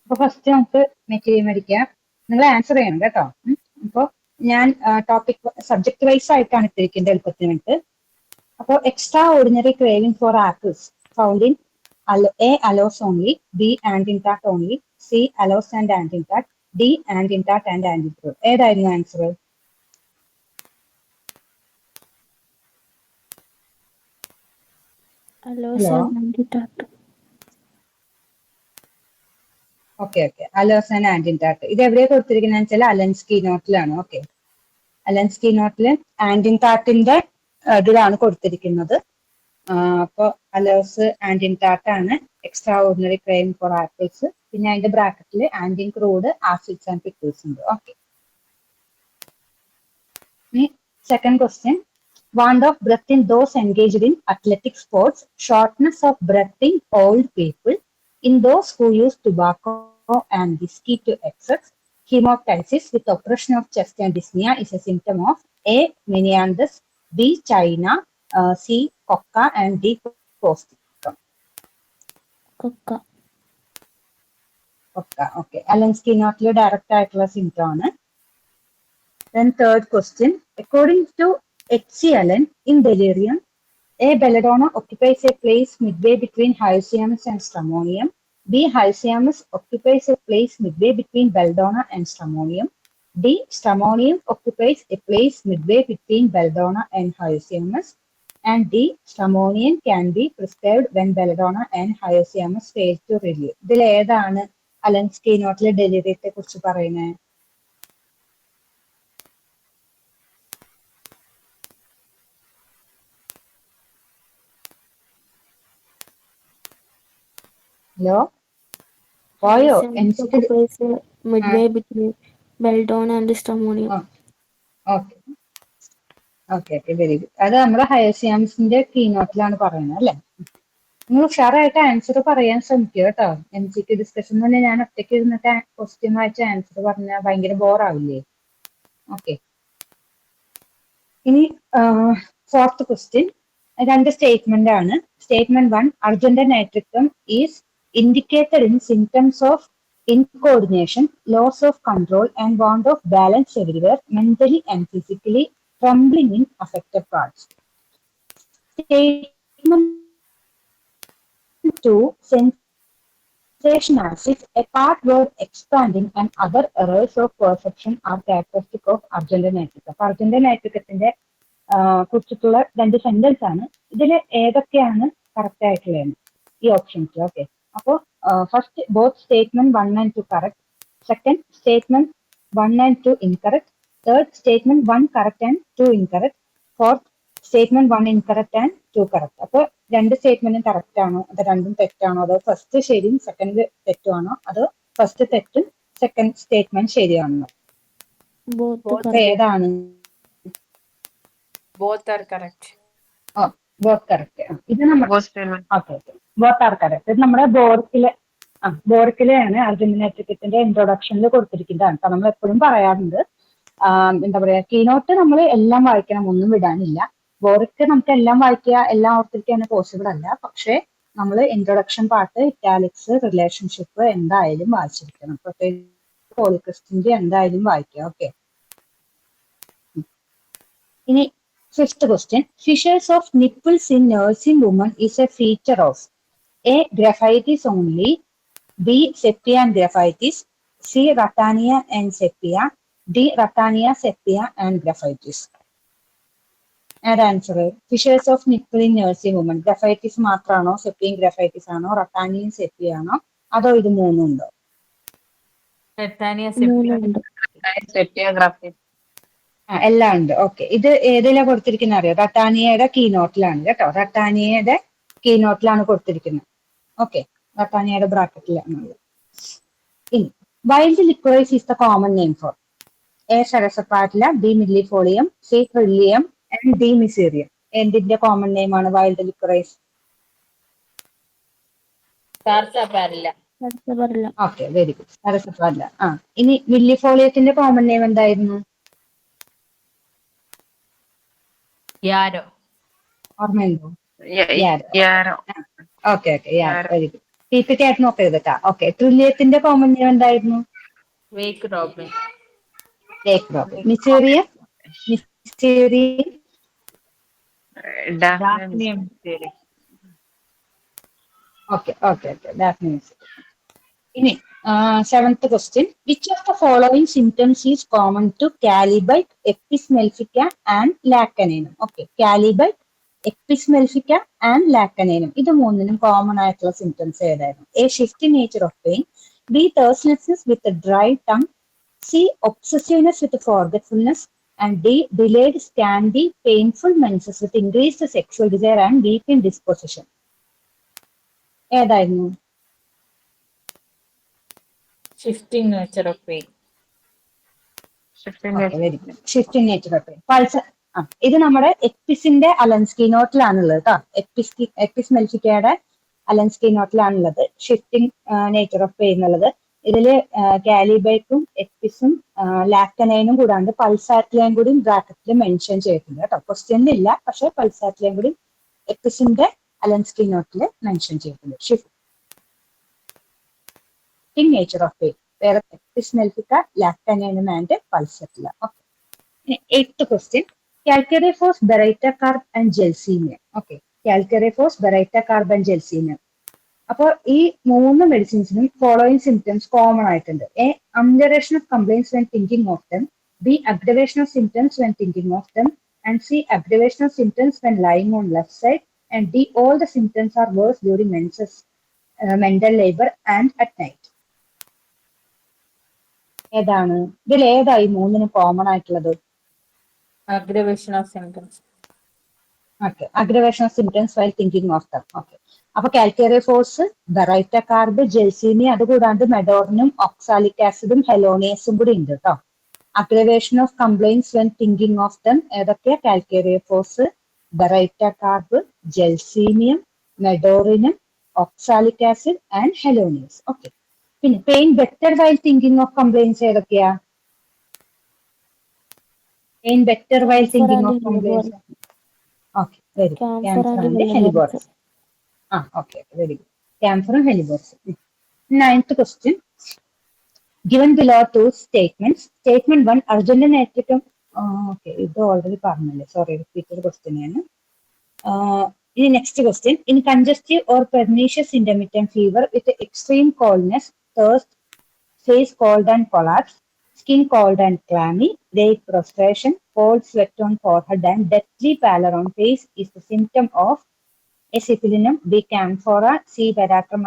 അപ്പൊ ഫസ്റ്റ് നമുക്ക് മെറ്റീരിയൽ മേടിക്കാം. നിങ്ങൾ ആൻസർ ചെയ്യണം കേട്ടോ. അപ്പോൾ ഞാൻ ടോപ്പിക് സബ്ജക്ട് വൈസ് ആയിട്ടാണ് ഇട്ടിരിക്കുന്നത് എളുപ്പത്തിന് വേണ്ടി. അപ്പോൾ extra ordinary craving four apples found in A allows only, B antiintact only, C allows and antiintact, D antiintact and antiintact. ഏതായിരുന്നു answer? Okay okay, aloes and antiintact. ഇത് എവിടെയാണ് കൊടുത്തിരിക്കുന്നത് വെച്ചാൽ അലൻസ്കി നോട്ടിലാണ്. ഓക്കെ, അലൻസ്കി നോട്ടില് ആന്റിൻടാക്ടിന്റെ ഇതിലാണ് കൊടുത്തിരിക്കുന്നത്. അപ്പൊ അലോസ് ആന്റിൻടാക്ട് ആണ് extra ordinary craving four apples. പിന്നെ അതിന്റെ ബ്രാക്കറ്റിൽ ആന്റിൻ ക്രൂഡ് ആസിഡ്സ് ആൻഡ് പിക്കിൾസ് ഉണ്ട്. Okay, second question. Want of breath in those engaged in athletic sports, shortness of breath in old people, in those who use tobacco and whiskey to excess, hemoptysis with oppression of chest and dyspnea is a symptom of A. Meningitis, B. China, C. Coca, and D. Clostridium. Coca. Okay. Allen's-Key notiലെ direct ആയിട്ടുള്ള symptom ആണ്. Then third question. According to H.C. Allen, in delirium, A. belladonna occupies a place midway between hyoscyamus and stramonium. B. hyoscyamus occupies a place midway between belladonna and stramonium. D. stramonium occupies a place midway between belladonna and hyoscyamus. And D. stramonium can be prescribed when belladonna and hyoscyamus fail to relieve. ഇതിൽ ഏതാണ് അലൻസ്കി നോട്ടിലെ ഡെലിറിയത്തെ കുറിച്ച് പറയുന്നത്? Hello, പോയോ? Midway between belladonna and stramonium. Okay, very good. അത് നമ്മുടെ ഹയോസിയാമസിന്റെ കീനോട്ടിലാണ് പറയുന്നത് അല്ലെ? നിങ്ങൾ ഉഷാറായിട്ട് ആൻസർ പറയാൻ ശ്രമിക്കുക കേട്ടോ. MCQ ഡിസ്കഷൻ തന്നെ ഞാൻ ഒറ്റയ്ക്ക് ഇരുന്നിട്ട് ക്വസ്റ്റ്യൻ വായിച്ച ആൻസർ പറഞ്ഞാൽ ഭയങ്കര ബോറാവില്ലേ? ഓക്കെ, ഇനി ഫോർത്ത് ക്വസ്റ്റ്യൻ. രണ്ട് സ്റ്റേറ്റ്മെന്റ് ആണ്. Statement 1, Argentum nitricum is indicated in symptoms of incoordination, loss of control, and want of balance everywhere, mentally and physically, trembling in affected parts. Statement 2, sensation as if a part were expanding and other errors of perception are characteristic of Argentine nitricum. Argentine nitricത്തിന്റെ കുറിച്ചിട്ടുള്ള രണ്ട് sentence ആണ്. ഇതിൽ ഏതൊക്കെയാണ് correct ആയിട്ടുള്ളത് ഈ options? Okay, അപ്പോൾ first both statement 1 and 2 correct, second statement 1 and 2 incorrect, third statement 1 correct and 2 incorrect, fourth statement 1 incorrect and 2 correct. അപ്പോൾ രണ്ട് സ്റ്റേറ്റ്മെന്റും കറക്റ്റ് ആണോ, അത് രണ്ടും തെറ്റാണോ, അതോ ഫസ്റ്റ് ശരിയും സെക്കൻഡ് തെറ്റുമാണോ, അതോ ഫസ്റ്റ് തെറ്റും സെക്കൻഡ് സ്റ്റേറ്റ്മെന്റ് ശരിയാണോ? ഏതാണ്? Both are correct. Both correct. ഇത് നമ്മുടെ ബോത്ത് ആർ കറക്റ്റ്. ഇത് നമ്മുടെ ബോർക്കിലെയാണ് അർജന്റീന നൈട്രിക്കത്തിന്റെ ഇൻട്രൊഡക്ഷനിൽ കൊടുത്തിരിക്കുന്നതാണ്. അപ്പൊ നമ്മൾ എപ്പോഴും പറയാറുണ്ട്, എന്താ പറയാ, കീനോട്ട് നമ്മൾ എല്ലാം വായിക്കണം, ഒന്നും വിടാനില്ല. ബോർക്ക് നമുക്ക് എല്ലാം വായിക്കുക, എല്ലാം ഓർത്തിരിക്കാൻ പോസിബിൾ അല്ല. പക്ഷെ നമ്മൾ ഇൻട്രൊഡക്ഷൻ പാർട്ട്, ഇറ്റാലിക്സ്, റിലേഷൻഷിപ്പ് എന്തായാലും വായിച്ചിരിക്കണം. പ്രത്യേകിച്ച് പോളിക്രിസ്റ്റിന്റെ എന്തായാലും വായിക്കുക. ഓക്കെ, ഇനി fifth question. Fissures of nipples in nursing women is a feature of A. Graphitis only, B. sepia and graphitis, C. Ratania and sepia, D. Ratania, sepia and graphitis. Add answer. Fissures of nipple in nursing women. Graphitis മാത്രമാണോ, സെപ്പിയും ഗ്രഫൈറ്റിസ് ആണോ, റട്ടാനിയും sepia ആണോ, അതോ ഇത് മൂന്നുണ്ടോ? എല്ലാം ഉണ്ട്. Okay, ഇത് ഏതിലാ കൊടുത്തിരിക്കുന്ന അറിയോ? റട്ടാനിയയുടെ കീനോട്ടിലാണ് കേട്ടോ. റട്ടാനിയയുടെ കീനോട്ടിലാണ് കൊടുത്തിരിക്കുന്നത്. ഓക്കെ, റട്ടാനിയയുടെ ബ്രാക്കറ്റിലാണ്. ഇനി wild liquorice is the common name for A. Sarsaparilla, B. millifolia, C. trillium and D. miserium. എന്തിന്റെ കോമൺ നെയിം ആണ് wild liquorice? Sarsaparilla. Okay, very good. Sarsaparilla. ഇനി മില്ലിഫോളിയത്തിന്റെ കോമൺ നെയിം എന്തായിരുന്നു? Yarrow. ഓർമ്മയുണ്ടോ? Okay, very good. PPT ആയിട്ട് നോക്കരുത് കേട്ടോ. Okay, ട്രില്ലിയത്തിന്റെ കോമൺ നെയിം എന്തായിരുന്നു? Wake robin. Lake robin. Mezereum mezereum Daphne mystery. Okay okay okay, Daphne mezereum. ഇനി seventh question, which of the following symptoms is common to Kali bite, Apis mellifica and Lac caninum? Okay, Kali bite, Apis mellifica and Lac caninum, ഇത് മൂന്നിനും common ആയിട്ടുള്ള symptoms ഏതായിരുന്നു? A shift nature of pain, B thirstlessness with dry tongue, C obsessiveness with forgetfulness, and D delayed scanty painful menses with increased sexual desire and weak in disposition. ഏതായിരുന്നു? Shifting nature of pain. Very good. Shifting nature of pain. Puls. ഇത് നമ്മുടെ എപ്പിസിന്റെ Allen's key നോട്ടിലാണുള്ളത് കേട്ടോ. Apis മെൽഫിക്കയുടെ Allen's key നോട്ടിലാണുള്ളത് shifting nature of pain എന്നുള്ളത്. ഇതില് കാലിബൈക്കും എപ്പിസും ലാക്കനൈനും കൂടാണ്ട് പൾസാറ്റിലയും കൂടി ബ്രാക്കറ്റിൽ മെൻഷൻ ചെയ്തിട്ടുണ്ട് കേട്ടോ. ക്വസ്റ്റ്യനിൽ ഇല്ല, പക്ഷെ പൾസാറ്റിലയും കൂടി എപ്പിസിന്റെ അലൻസ്കി നോട്ടിൽ മെൻഷൻ ചെയ്തിട്ടുണ്ട്. ഷിഫ്റ്റിംഗ് നേച്ചർ ഓഫ് പെയിൻ വേറെ എപ്പിസ് മെൽഫിക്ക, ലാക്കനൈനും and Pulsatilla. Okay, eighth question, Calcarea phos, Baryta carb and Gelsemium. Okay, Calcarea phos, Baryta carb and Gelsemium. അപ്പോൾ ഈ മൂന്ന് മെഡിസിൻസിനും ഫോളോയിങ് സിംറ്റംസ് കോമൺ ആയിട്ടുണ്ട്. A aggravation of complaints when thinking of them, B aggravation of symptoms when thinking of them, and C aggravation of symptoms when lying on left side, and D all the symptoms are worse during menses, mental labour and at night. ഏതാണ് ഇതിൽ? ഏതായി മൂന്നിനും common ആയിട്ടുള്ളത്? Aggravation of symptoms. Okay, aggravation of symptoms while thinking of dum. Okay, അപ്പൊ കാൽക്കേറിയോഫോസ്, ബെറൈറ്റകാർബ്, ജെൽസീമിയ, അതുകൂടാണ്ട് മെഡോറിനും oxalic ആസിഡും ഹെലോണിയസും കൂടി ഉണ്ട് കേട്ടോ. Aggravation of complaints when thinking of them ഏതൊക്കെയാ? കാൽക്കേറിയോഫോസ്, ബെറൈറ്റകാർബ്, ജെൽസീമിയം, മെഡോറിനും oxalic acid and Helonias. Okay, പിന്നെ pain better while thinking of complaints ഏതൊക്കെയാ? Pain better while thinking of complaints. Okay, very good. Cancer and Helleborus. Okay, very good. Camphor and hellebores. Ninth question. Given below two statements. Statement 1, Argentine nitricum. Okay, ഇത് already പറഞ്ഞല്ലേ. Sorry, repeated question ആണ്. In next question. In congestive or pernicious intermittent fever with extreme coldness, thirst, face cold and collapse, skin cold and clammy, vague prostration, cold sweat on forehead and deathly pallor on face is the symptom of A. Syphilinum, B. Camphora, C. Veratrum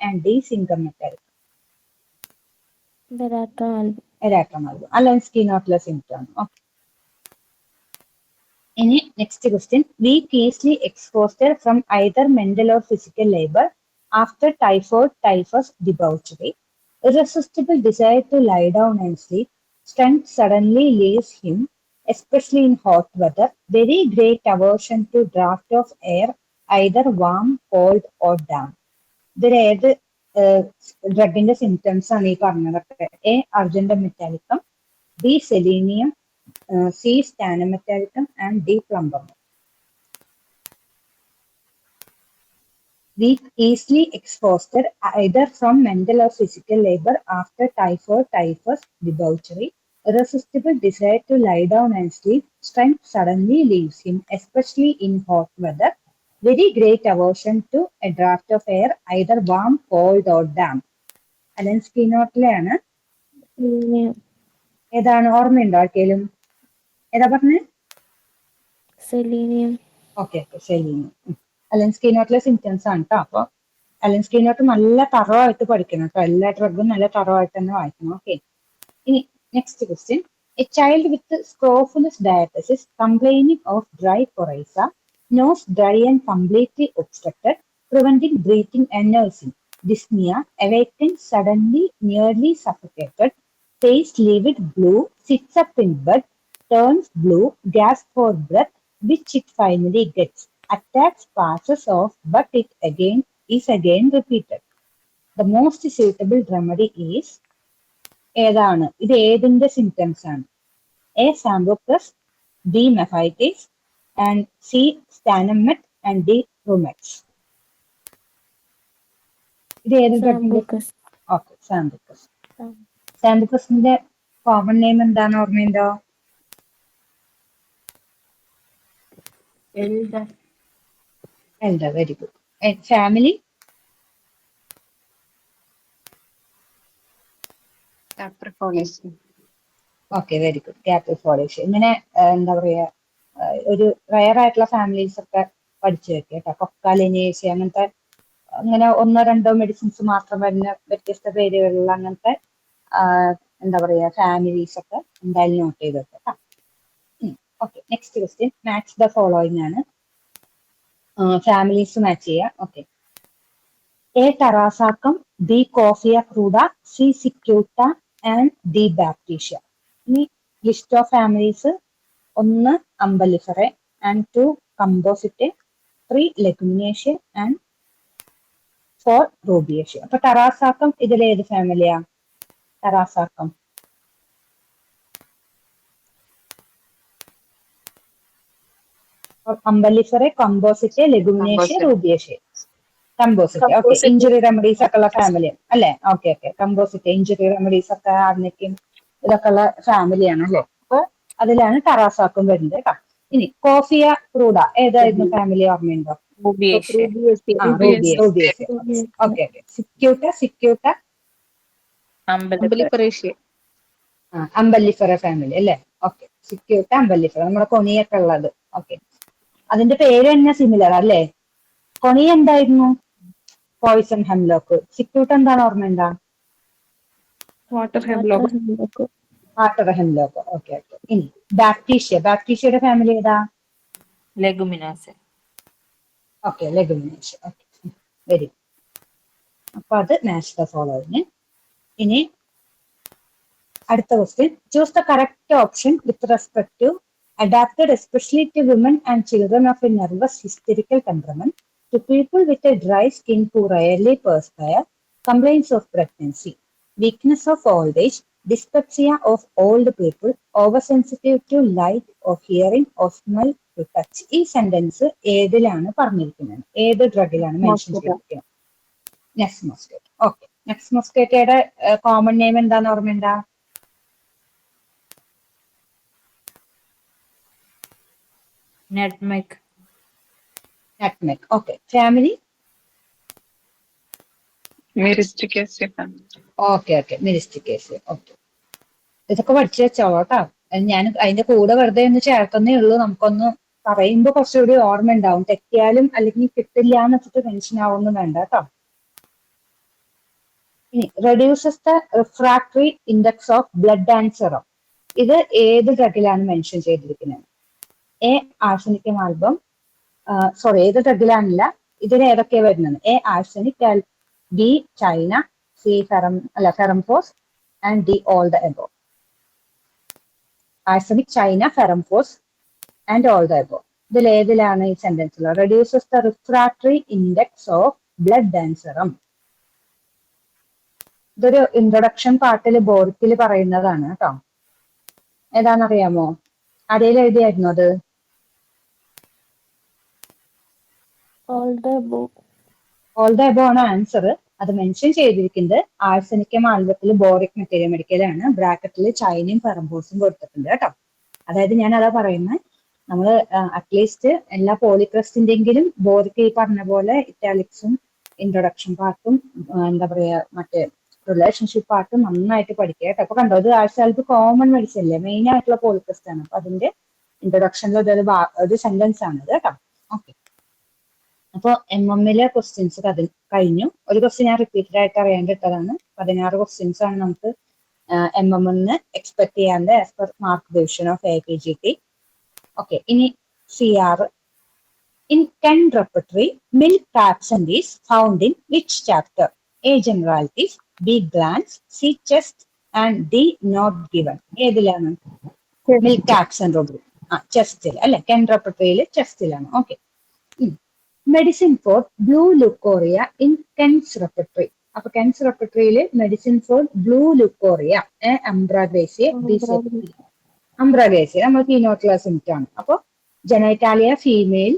and D. Syngum metallicum. Veratrum. Allen's notless symptom. Okay. Next question. Weak, easily exhausted from either mental or physical labor after typhoid, typhus, debauchery. Irresistible desire to lie down and sleep. Strength suddenly leaves him, especially in hot weather. Very great aversion to draught of air, either warm, cold or damp. ഇതിൽ ഏത് ഡ്രഗിന്റെ symptoms ആണ് ഈ പറഞ്ഞതൊക്കെ? A Argentum metallicum, B Selenium, C Stannum metallicum and D Plumbum. Weak, easily exhausted either from mental or physical labor after typhoid, typhus, debauchery. Irresistible desire to lie down and sleep. Strength suddenly leaves him, especially in hot weather. Very great aversion to a draught of air, either warm, cold or damp. Allen's key നോട്ടിലെയാണ്. ഏതാണ്? ഓർമ്മയുണ്ടോ ആർക്കെങ്കിലും? ഏതാ പറഞ്ഞേ? Selenium. Okay, Selenium. Allen's key നോട്ടിലെ symptoms ആണ് കേട്ടോ. അപ്പൊ അലൻസ്കി നോട്ട് നല്ല തറവായിട്ട് പഠിക്കണം കേട്ടോ. എല്ലാ ഡ്രഗും നല്ല തറവായിട്ട് തന്നെ വായിക്കണം. ഓക്കെ, ഇനി next question. A child with scrofulous diathesis complaining of dry coryza, nose dry and completely obstructed, preventing breathing and nursing. Dyspnea, awakened suddenly, nearly suffocated, face livid blue, sits up in bed, turns blue, gasps for breath, which it finally gets. Attacks passes off, but it is again repeated. The most suitable remedy is ഏതാണ്? ഇത് ഏതിന്റെ symptoms ആണ്? A Sambucus, B Mephitis and C. Stanum met and D. Rumex. ഇത് ഏത് ഡ്രഗിന്റെ? Sambucus. Okay, Sambucus. സാംബുക്കസിന്റെ common name എന്താണ്, ഓർമ്മയുണ്ടോ? Elder. Very good. Family? Caprifoliaceae. Okay, very good. Caprifoliaceae. ഇങ്ങനെ എന്താ പറയാ, ഒരു റയർ ആയിട്ടുള്ള ഫാമിലീസ് ഒക്കെ പഠിച്ചു വെക്കുക കേട്ടോ. കൊക്കാലിനേസി അങ്ങനത്തെ, അങ്ങനെ ഒന്നോ രണ്ടോ മെഡിസിൻസ് മാത്രം വരുന്ന വ്യത്യസ്ത പേരുകളിലുള്ള അങ്ങനത്തെ എന്താ പറയാ ഫാമിലീസ് ഒക്കെ എന്തായാലും നോട്ട് ചെയ്ത് വെക്കാം. Okay, next question. Match the following ആണ്. ഫാമിലീസ് മാച്ച് ചെയ്യാം. Okay. A Taraxacum, B Coffea cruda, C Cicuta and D Baptisia. ഇനി list of families: 1 Umbelliferae and 2 Compositae, 3 Leguminosae and 4 Rubiaceae. അപ്പൊ ടറാസാക്കം ഇതിൽ ഏത് ഫാമിലിയാ? Taraxacum Umbelliferae, Compositae, Leguminosae, Rubiaceae. Composite. Okay, injury remedies ഒക്കെ ഉള്ള family അല്ലെ? Okay okay. Composite, injury remedies ഒക്കെ, ആർണിക്കും ഇതൊക്കെ ഉള്ള ഫാമിലിയാണ് അല്ലെ? അപ്പൊ അതിലാണ് ടറാസാക്കും വരുന്നത് കേട്ടോ. ഇനി കോഫിയ ക്രൂഡ ഏതായിരുന്നു ഫാമിലി, ഓർമ്മയുണ്ടോ? Rubiaceae. Okay okay. Cicuta Umbelliferae. Umbellifera family അല്ലെ? ഓക്കെ. സിക്യൂട്ട, അംബല്ലിഫറ, നമ്മുടെ കൊണിയൊക്കെ ഉള്ളത്. ഓക്കെ. അതിന്റെ പേര് തന്നെ സിമിലർ അല്ലേ? കൊണി എന്തായിരുന്നു? Poisson hemlock. സിക്യൂട്ട് എന്താണ്, ഓർമ്മയുണ്ടാ? Water hemlock. Water hemlock. Okay okay. ഇനി ബാപ്റ്റീഷ്യയുടെ ഫാമിലി ഏതാ? Leguminosae. Okay, Leguminosae. Okay, very. അപ്പൊ അത് മാച്ച് ദ ഫോളോയിങ്. ഇനി അടുത്ത question. Choose the correct option with respect to adapted especially to women and children of a nervous hysterical temperament, to people with a dry skin who rarely perspire, complaints of pregnancy, weakness of old age, dyspepsia of old people, oversensitive to light or hearing or smell to touch. ഈ sentence ഏതിലാണ് പറഞ്ഞിരിക്കുന്നത്? ഏത് ഡ്രഗിലാണ് mention ചെയ്തിരിക്കുന്നത്? Nux moschata. Okay. Nux മോസ്കേറ്റയുടെ common name എന്താന്ന് ഓർമ്മയുണ്ടാ? Nutmeg. Okay. Family? Myristicaceae family. Okay okay. Myristicaceae. Okay. ഇതൊക്കെ പഠിച്ചു വെച്ചോളൂ കേട്ടോ. ഞാൻ അതിന്റെ കൂടെ വെറുതെ ഒന്ന് ചേർത്തന്നേ ഉള്ളൂ. നമുക്കൊന്ന് പറയുമ്പോ കുറച്ചുകൂടി ഓർമ്മ ഉണ്ടാവും. തെറ്റിയാലും അല്ലെങ്കിൽ കിട്ടില്ല എന്ന് വെച്ചിട്ട് ടെൻഷൻ ആവൊന്നും വേണ്ട കേട്ടോ. ഇനി reduces the refractory index of blood and serum. ഇത് ഏത് ഡ്രഗിലാണ് മെൻഷൻ ചെയ്തിരിക്കുന്നത്? എ ആർസനിക്കം ആൽബം, സോറി ഏത് ഡ്രഗിലാണില്ല, ഇതിൽ ഏതൊക്കെയാ വരുന്നത്? A arsenic, B China, C Ferrum phos and D all the above. Arsenic, China, Ferrum phos and all the above. ഇതിൽ ഏതിലാണ് ഈ സെന്റൻസിൽ? Reduces the refractory index of blood and serum. ഇതൊരു ഇൻട്രൊഡക്ഷൻ പാർട്ടിൽ ബോർക്കിൽ പറയുന്നതാണ് കേട്ടോ. ഏതാണെന്നറിയാമോ? ആരെയും എഴുതിയായിരുന്നു അത്? All the above. All the above ആണ് ആൻസർ. അത് മെൻഷൻ ചെയ്തിരിക്കുന്നത് ആഴ്സനിക്കം ആൽബത്തിൽ ബോറിക് മെറ്റീരിയൽ മെഡിക്കലാണ്. ബ്രാക്കറ്റിൽ ചൈനയും ഫെറംഫോസും കൊടുത്തിട്ടുണ്ട് കേട്ടോ. അതായത് ഞാൻ അതാ പറയുന്നത്, നമ്മൾ അറ്റ്ലീസ്റ്റ് എല്ലാ പോളിക്രസ്റ്റിന്റെങ്കിലും ബോറിക് ഈ പറഞ്ഞ പോലെ ഇറ്റാലിക്സും ഇൻട്രൊഡക്ഷൻ പാർട്ടും എന്താ പറയാ മറ്റേ റിലേഷൻഷിപ്പ് പാർട്ടും നന്നായിട്ട് പഠിക്കുക കേട്ടോ. അപ്പൊ കണ്ടോ, ഇത് ആഴ്ചകാലത്ത് കോമൺ മെഡിസിൻ അല്ലേ, മെയിൻ ആയിട്ടുള്ള പോളിക്രസ്റ്റ് ആണ്. അപ്പൊ അതിന്റെ ഇൻട്രൊഡക്ഷനിൽ ഒരു സെന്റൻസ് ആണ് ഇത് കേട്ടോ. ഓക്കെ. അപ്പൊ MMലെ ക്വസ്റ്റ്യൻസ് കഴിഞ്ഞു. ഒരു ക്വസ്റ്റ്യൻ ഞാൻ റിപ്പീറ്റഡ് ആയിട്ട് അറിയാണ്ടിട്ടതാണ്. 16 ക്വസ്റ്റ്യൻസ് ആണ് നമുക്ക് MM എക്സ്പെക്ട് ചെയ്യാണ്ട് as per mark division of APGT. Okay. ഇനി CR. In Ken repertory, milk absent is found in which chapter? A. Generalities, B. Glands, C. Chest and D. Not given. ഏതിലാണ് milk absent rubric? ചെസ്റ്റിൽ അല്ലെ? Kent റെപ്പർട്ടറിയിൽ ചെസ്റ്റിലാണ്. ഓക്കെ. Medicine for blue leucorrhoea in Kent's repertory. അപ്പൊ Kent's റെപ്പർട്ടറിയിൽ medicine for blue leucorrhoea Ambra grisea, Ambra grisea നമ്മൾ കീനോക്ലാസിമിറ്റ് ആണ്. അപ്പൊ ജനൈറ്റാലിയ ഫീമെയിൽ,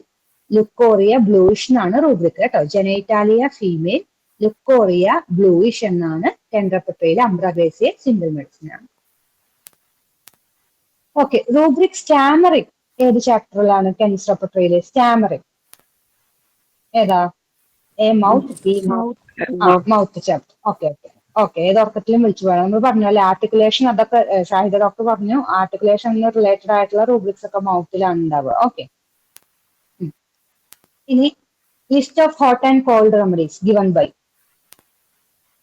ലുക്കോറിയ ബ്ലൂയിഷ് എന്നാണ് റൂബ്രിക് കേട്ടോ. ജനൈറ്റാലിയ ഫീമെയിൽ, ലുക്കോറിയ ബ്ലൂയിഷ് എന്നാണ്. ടെൻഡ്രപ്പട്രയിൽ അംബ്രാഗ്രേസിയ സിംഗിൾ മെഡിസിൻ ആണ്. ഓക്കെ, റൂബ്രിക് സ്റ്റാമറിംഗ് ഏത് ചാപ്റ്ററിലാണ് ടെൻഡ്രപ്പട്രയില്? സ്റ്റാമറിംഗ് ഏതാ? A mouth, B mouth chapter. Okay okay okay, ഏത് ഉറക്കത്തിലും വിളിച്ചു പോകണം. നമ്മൾ പറഞ്ഞല്ലേ ആർട്ടിക്കുലേഷൻ, അതൊക്കെ ഷാഹിദ ഡോക്ടർ പറഞ്ഞു. ആർട്ടിക്കുലേഷൻ റിലേറ്റഡ് ആയിട്ടുള്ള റൂബ്രിക്സ് ഒക്കെ മൗത്തിലാണ് ഉണ്ടാവുക. ഓക്കെ, ഇനി list of hot and cold remedies given by.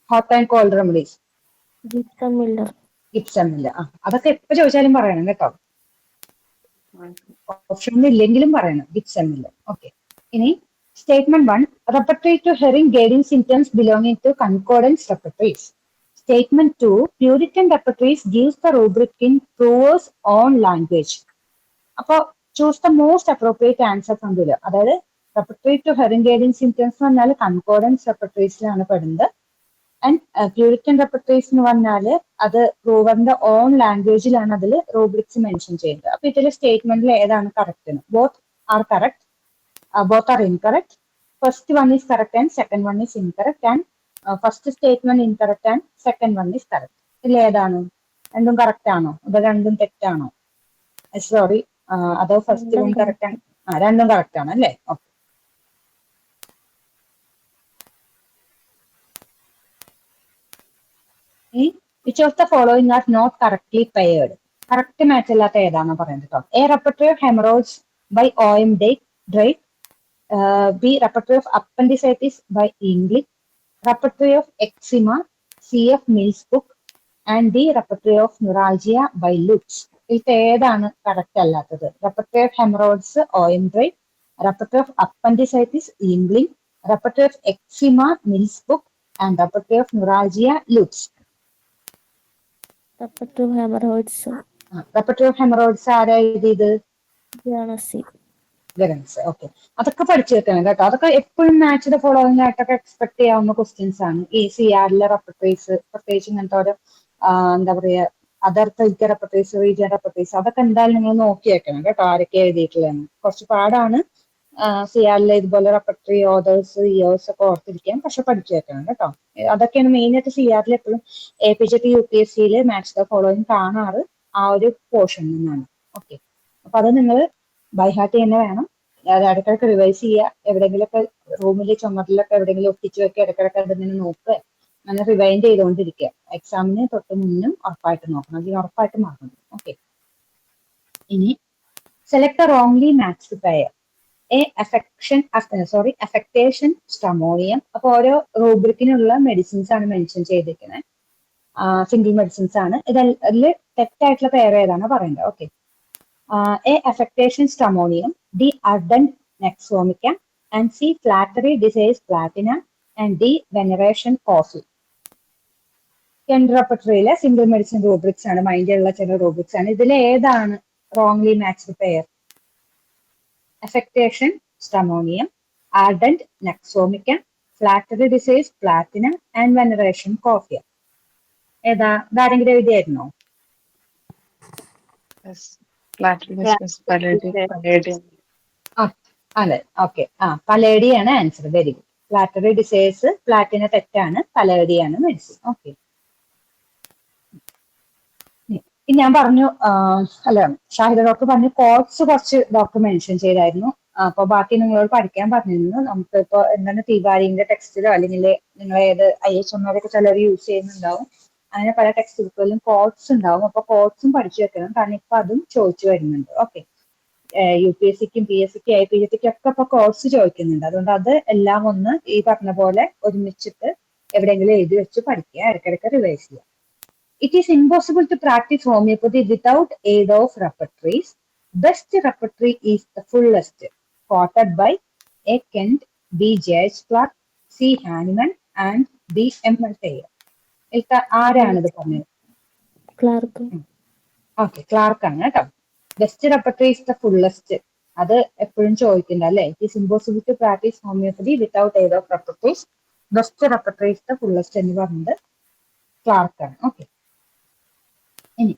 Hot and cold remedies Gibson Miller. Gibson Miller. അതൊക്കെ എപ്പോ ചോദിച്ചാലും പറയണം കേട്ടോ. ഓപ്ഷൻ ഇല്ലെങ്കിലും പറയണം ഗിബ്സൺ മില്ലർ. ഓക്കെ, ഇനി statement 1, repertory to hearing gating symptoms belonging to concordance repertories. Statement 2, Puritan repertories gives the rubric in Prover's own language. അപ്പൊ choose the most appropriate answer from below. അതായത് repertory to herring gating symptoms എന്ന് പറഞ്ഞാൽ concordance റെപ്പർട്ടറീസിലാണ് പെടുന്നത്. And Puritan റെപ്പർട്ടറീസ് എന്ന് പറഞ്ഞാൽ അത് പ്രൂവറിന്റെ on ലാംഗ്വേജിലാണ് അതിൽ rubrics mention ചെയ്യുന്നത്. അപ്പൊ ഇതിൽ സ്റ്റേറ്റ്മെന്റിൽ ഏതാണ് correct? Both are correct, both are incorrect. First one is correct and second one is incorrect, and first statement incorrect and second one is correct. ഇതിൽ ഏതാണ്? രണ്ടും കറക്റ്റ് ആണോ അതോ രണ്ടും തെറ്റാണോ? സോറി, അതോ ഫസ്റ്റ് വൺ കറക്റ്റ് ആണ്? രണ്ടും കറക്റ്റ് ആണ് അല്ലേ? Okay, which of the following are not correctly paired? Correct match അല്ലാത്ത ഏതാണെന്ന് പറയുന്നത് കേട്ടോ. A repertory of haemorrhoids by OM Drake. B, repertory of appendicitis by English, repertory of eczema, CF Mills book, and D, repertory of neuralgia by Lutz. ഇതിൽ ഏതാണ് correct അല്ലാത്തത്? repertory of hemorrhoids OM Drake, repertory of appendicitis English, repertory of eczema Mills book, and repertory of neuralgia Lutz. Repertory of hemorrhoids. repertory of hemorrhoids ആരാ എഴുതിയത്? Janasi. Okay, അതൊക്കെ പഠിച്ചു വെക്കണം കേട്ടോ. അതൊക്കെ എപ്പോഴും മാച്ച് ഫോളോയിങ് ആയിട്ടൊക്കെ എക്സ്പെക്ട് ചെയ്യാവുന്ന ക്വസ്റ്റ്യൻസ് ആണ്. ഈ CR റെപ്പർട്ടറീസ്, പ്രത്യേകിച്ച് ഇങ്ങനത്തെ ഓരോ എന്താ പറയാ അതർ ക്ലിനിക്കൽ റെപ്പർട്ടറീസ്, റീജിയൻ റെപ്പർട്ടറീസ്, അതൊക്കെ എന്തായാലും നിങ്ങൾ നോക്കി വെക്കണം കേട്ടോ, ആരൊക്കെ എഴുതിയിട്ടുള്ളതെന്ന്. കുറച്ച് പാടാണ് CR ഇതുപോലെ റെപ്പർട്ടറി ഓതേഴ്സ് ഇയേഴ്സ് ഒക്കെ ഓർത്തിരിക്കാൻ, പക്ഷെ പഠിച്ചു വെക്കണം കേട്ടോ. അതൊക്കെയാണ് മെയിൻ ആയിട്ട് CR എപ്പോഴും APGT UPSC match the following കാണാറ് ആ ഒരു പോർഷൻ നിന്നാണ്. ഓക്കെ, അപ്പൊ അത് നിങ്ങൾ ബൈ ഹാർട്ട് തന്നെ വേണം. അത് ഇടയ്ക്കിടയ്ക്ക് റിവൈസ് ചെയ്യുക. എവിടെയെങ്കിലുമൊക്കെ റൂമിൽ ചുമരിലൊക്കെ എവിടെയെങ്കിലും ഒട്ടിച്ച് വെക്കുക, ഇടയ്ക്കിടയ്ക്ക് അതിങ്ങനെ നോക്കുക, അങ്ങനെ റിവൈൻഡ് ചെയ്തുകൊണ്ടിരിക്കുക. എക്സാമിന് തൊട്ട് മുന്നും ഉറപ്പായിട്ട് നോക്കണം, അതിന് ഉറപ്പായിട്ട് മാറണം. ഓക്കെ, ഇനി സെലക്ട് റോങ്ലി മാച്ച്ഡ് പെയർ. അഫക്ടേഷൻ സ്റ്റമോണിയം. അപ്പൊ ഓരോ റൂബ്രിക്കിനുള്ള മെഡിസിൻസ് ആണ് മെൻഷൻ ചെയ്തിരിക്കുന്നത്, സിംഗിൾ മെഡിസിൻസ് ആണ്. ഇതിൽ തെറ്റായിട്ടുള്ള പെയർ ഏതാണ് പറയേണ്ടത്? Okay, A, affectation stramonium, D, ardent nexomica, and C, flattery disease platina, and D, veneration coffee. റെപ്പർട്ടറിയിലെ സിംഗിൾ മെഡിസിൻ റൂബ്രിക്സ് ആണ്, മൈൻഡിലുള്ള ചില റൂബ്രിക്സ് ആണ്. ഇതിൽ ഏതാണ് wrongly matched pair? affectation stramonium, ardent nexomica, flattery disease platina, and veneration coffee. ഏതാ? ഇതാരെങ്കിലും എഴുതിയായിരുന്നോ? അതെ, ഓക്കെ, പലേഡിയാണ് answer. Very good. Flattery desires Platina തെറ്റാണ്, പലേഡിയാണ് മെഡിസിൻ. ഓക്കെ, ഞാൻ പറഞ്ഞു അല്ല ഷാഹിദ ഡോക്ടർ പറഞ്ഞു കോഡ്സ് കുറച്ച് ഡോക്ടർ മെൻഷൻ ചെയ്തായിരുന്നു. അപ്പൊ ബാക്കി നിങ്ങളോട് പഠിക്കാൻ പറഞ്ഞിരുന്നു. നമുക്ക് ഇപ്പൊ എന്താണ് തിവാരിന്റെ ടെക്സ്റ്റിലോ അല്ലെങ്കിൽ നിങ്ങൾ ഏത് IHM ചിലർ യൂസ് ചെയ്യുന്നുണ്ടാവും, അങ്ങനെ പല ടെക്സ്റ്റ് ബുക്കുകളിലും കോഡ്സ് ഉണ്ടാവും. അപ്പൊ കോഡ്സും പഠിച്ചു വെക്കണം, കാരണം ഇപ്പൊ അതും ചോദിച്ചു വരുന്നുണ്ട്. ഓക്കെ, UPSCക്കും PSCക്കും IPGTക്കും ഒക്കെ ഇപ്പൊ കോഡ്സ് ചോദിക്കുന്നുണ്ട്. അതുകൊണ്ട് അത് എല്ലാം ഒന്ന് ഈ പറഞ്ഞ പോലെ ഒരുമിച്ചിട്ട് എവിടെയെങ്കിലും എഴുതി വെച്ച് പഠിക്കുക, ഇടയ്ക്കിടയ്ക്ക് റിവൈസ് ചെയ്യുക. It is impossible to practice homeopathy without aid of repertories. Best repertory is the fullest, quoted by A. Kent, B. J.H. Clark, C. Hahnemann, and D. M.L. Taylor. ആരാണിത് പറഞ്ഞത്? ക്ലാർക്ക്. ഓക്കെ, ക്ലാർക്ക് ആണ് കേട്ടോ. Best repertory is the fullest, അത് എപ്പോഴും ചോദിക്കണ്ട അല്ലേ? It is impossible to practise homoeopathy without aid of repertories. Best repertory is the fullest എന്ന് പറഞ്ഞത് ക്ലാർക്ക് ആണ്. ഓക്കെ, ഇനി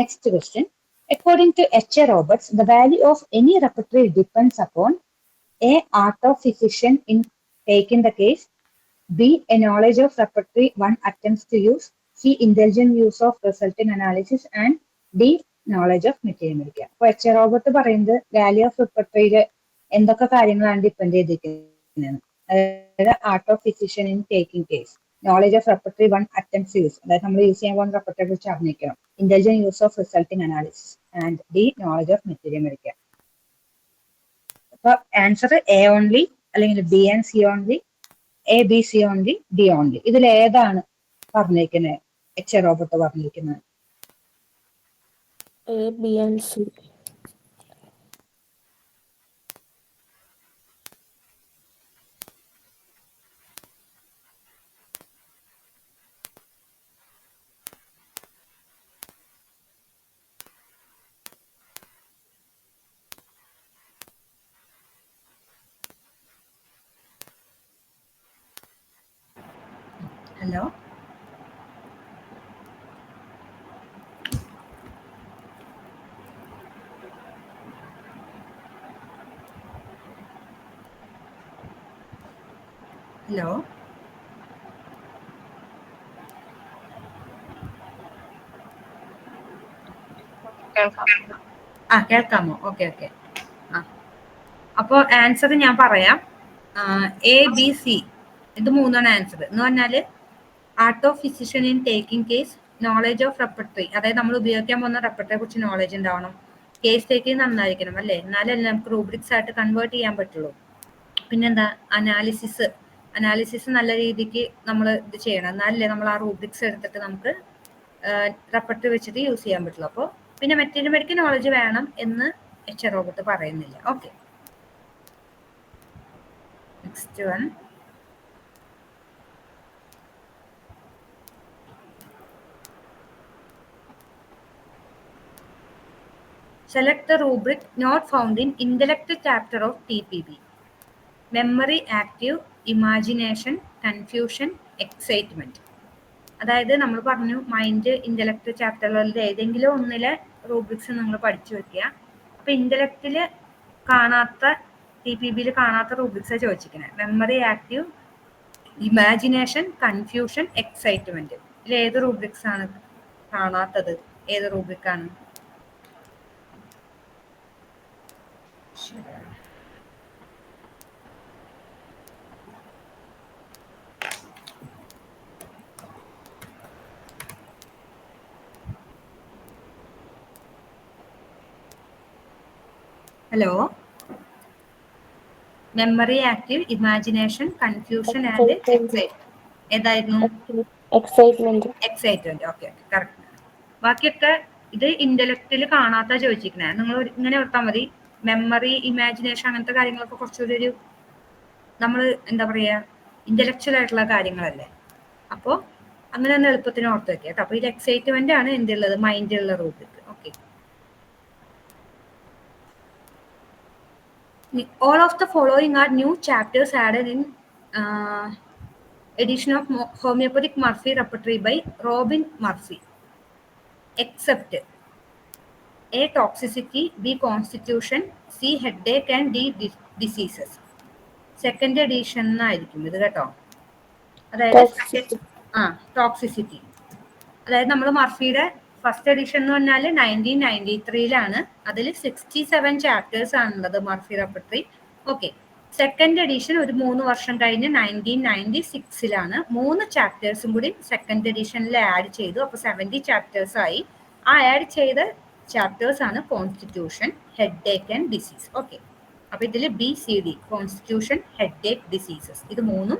next question. According to H.A. Roberts, the value of any repertory depends upon A, art of physician in taking the case, B, a knowledge of repertory one attempts to use. C, intelligent use of resulting analysis. And D, knowledge of material medica. അപ്പൊ H Robert പറയുന്നത് value of റിപ്പർട്ടറിയില് എന്തൊക്കെ കാര്യങ്ങളാണ് depend ചെയ്തിരിക്കുന്നത്. അതായത് art of physician in taking case, knowledge of repertory one attempts use, അതായത് നമ്മൾ use ചെയ്യാൻ പോകുന്ന റെപ്പർട്ടറിയെ കുറിച്ച് അറിഞ്ഞിരിക്കണം. Intelligent use of resulting analysis and D knowledge of material medical. അപ്പൊ ആൻസർ എ ഓൺലി, അല്ലെങ്കിൽ B and C only, A B C only, D only. ഇതിൽ ഏതാണ് പറഞ്ഞിരിക്കുന്നത്? എച്ച് റോബർട്ട് പറഞ്ഞിരിക്കുന്നത് A, B and C. Hello, hello, കേൾക്കാമോ? Okay okay. അപ്പോ answer ഞാൻ പറയാം. എ ബി സി ഇത് മൂന്നാണ് ആൻസർ. എന്ന് പറഞ്ഞാല് art of physician in taking case, knowledge of repertory, അതായത് നമ്മൾ ഉപയോഗിക്കാൻ പോകുന്ന റെപ്പർട്ടറിയെ കുറിച്ച് നോളജ് ഉണ്ടാവണം. കേസ് ടേക്കിംഗ് നന്നായിരിക്കണം അല്ലേ, എന്നാലല്ലേ നമുക്ക് റൂബ്രിക്സ് ആയിട്ട് കൺവേർട്ട് ചെയ്യാൻ പറ്റുള്ളൂ. പിന്നെന്താ, അനാലിസിസ് നല്ല രീതിക്ക് നമ്മൾ ഇത് ചെയ്യണം, എന്നാലല്ലേ നമ്മൾ ആ റൂബ്രിക്സ് എടുത്തിട്ട് നമുക്ക് റെപ്പർട്ടറി വെച്ചിട്ട് യൂസ് ചെയ്യാൻ പറ്റുള്ളൂ. അപ്പോൾ പിന്നെ മെറ്റീരിയൽ മെഡിക്കൽ നോളജ് വേണം എന്ന് എച്ച് റോബർട്ട് പറയുന്നില്ല. Okay, next one. Select the rubric not found in intellect chapter of TPB. Memory, active, imagination, confusion, excitement. അതായത് നമ്മൾ പറഞ്ഞു മൈൻഡ് ഇന്റലക്ട് ചാപ്റ്ററുകളിൽ ഏതെങ്കിലും ഒന്നിലെ റൂബ്രിക്സ് നിങ്ങൾ പഠിച്ചു വെക്കുക. അപ്പൊ ഇന്റലക്റ്റില് കാണാത്ത, TPBയിൽ കാണാത്ത റൂബ്രിക്സ് ചോദിച്ചിരിക്കുന്നത്. Memory, active, imagination, confusion, excitement. ഇതിൽ ഏത് റൂബ്രിക്സ് ആണ് കാണാത്തത്? ഏത് റൂബ്രിക്കാണ്? Hello, memory, active, imagination, confusion and excitement. ഏതായിരുന്നു? എക്സൈറ്റ്മെന്റ്. Okay, correct. ബാക്കിയൊക്കെ ഇത് ഇന്റലക്റ്റിൽ കാണാത്ത ചോദിച്ചിരിക്കുന്നത്. നിങ്ങൾ ഇങ്ങനെ ഓർത്താൽ മതി. മെമ്മറി, ഇമാജിനേഷൻ അങ്ങനത്തെ കാര്യങ്ങളൊക്കെ കുറച്ചുകൂടി ഒരു നമ്മൾ എന്താ പറയാ ഇന്റലക്ച്വൽ ആയിട്ടുള്ള കാര്യങ്ങളല്ലേ. അപ്പോൾ അങ്ങനെ ഒന്ന് എളുപ്പത്തിന് ഓർത്ത് വെക്കുക കേട്ടോ. അപ്പൊ ഇത് എക്സൈറ്റ്മെന്റ് ആണ് എന്തുള്ളത്? മൈൻഡിലുള്ള rubric. Okay. All of the following are new chapters added in edition of Homeopathic Murphy Repertory by Robin Murphy, except A, toxicity, B, constitution, C, headache and D, diseases. Second edition ആയിരിക്കും ഇത് കേട്ടോ. അതായത് toxicity. അതായത് നമ്മൾ മർഫിയുടെ first edition എന്ന് പറഞ്ഞാൽ 1993 അതിൽ 67 chapters ആണുള്ളത് Murphy repertory. Okay. Second edition ഒരു 3 വർഷം കഴിഞ്ഞ് 1996 3 ചാപ്റ്റേഴ്സും കൂടി സെക്കൻഡ് എഡിഷനിൽ ആഡ് ചെയ്തു. അപ്പോൾ 70 ചാപ്റ്റേഴ്സ് ആയി. ആ ആഡ് ചെയ്ത ചാപ്റ്റേഴ്സ് ആണ് constitution, headache and disease. Okay. അപ്പൊ ഇതിൽ BCD, കോൺസ്റ്റിറ്റ്യൂഷൻ, ഹെഡേക്ക്, ഡിസീസസ്, ഇത് മൂന്നും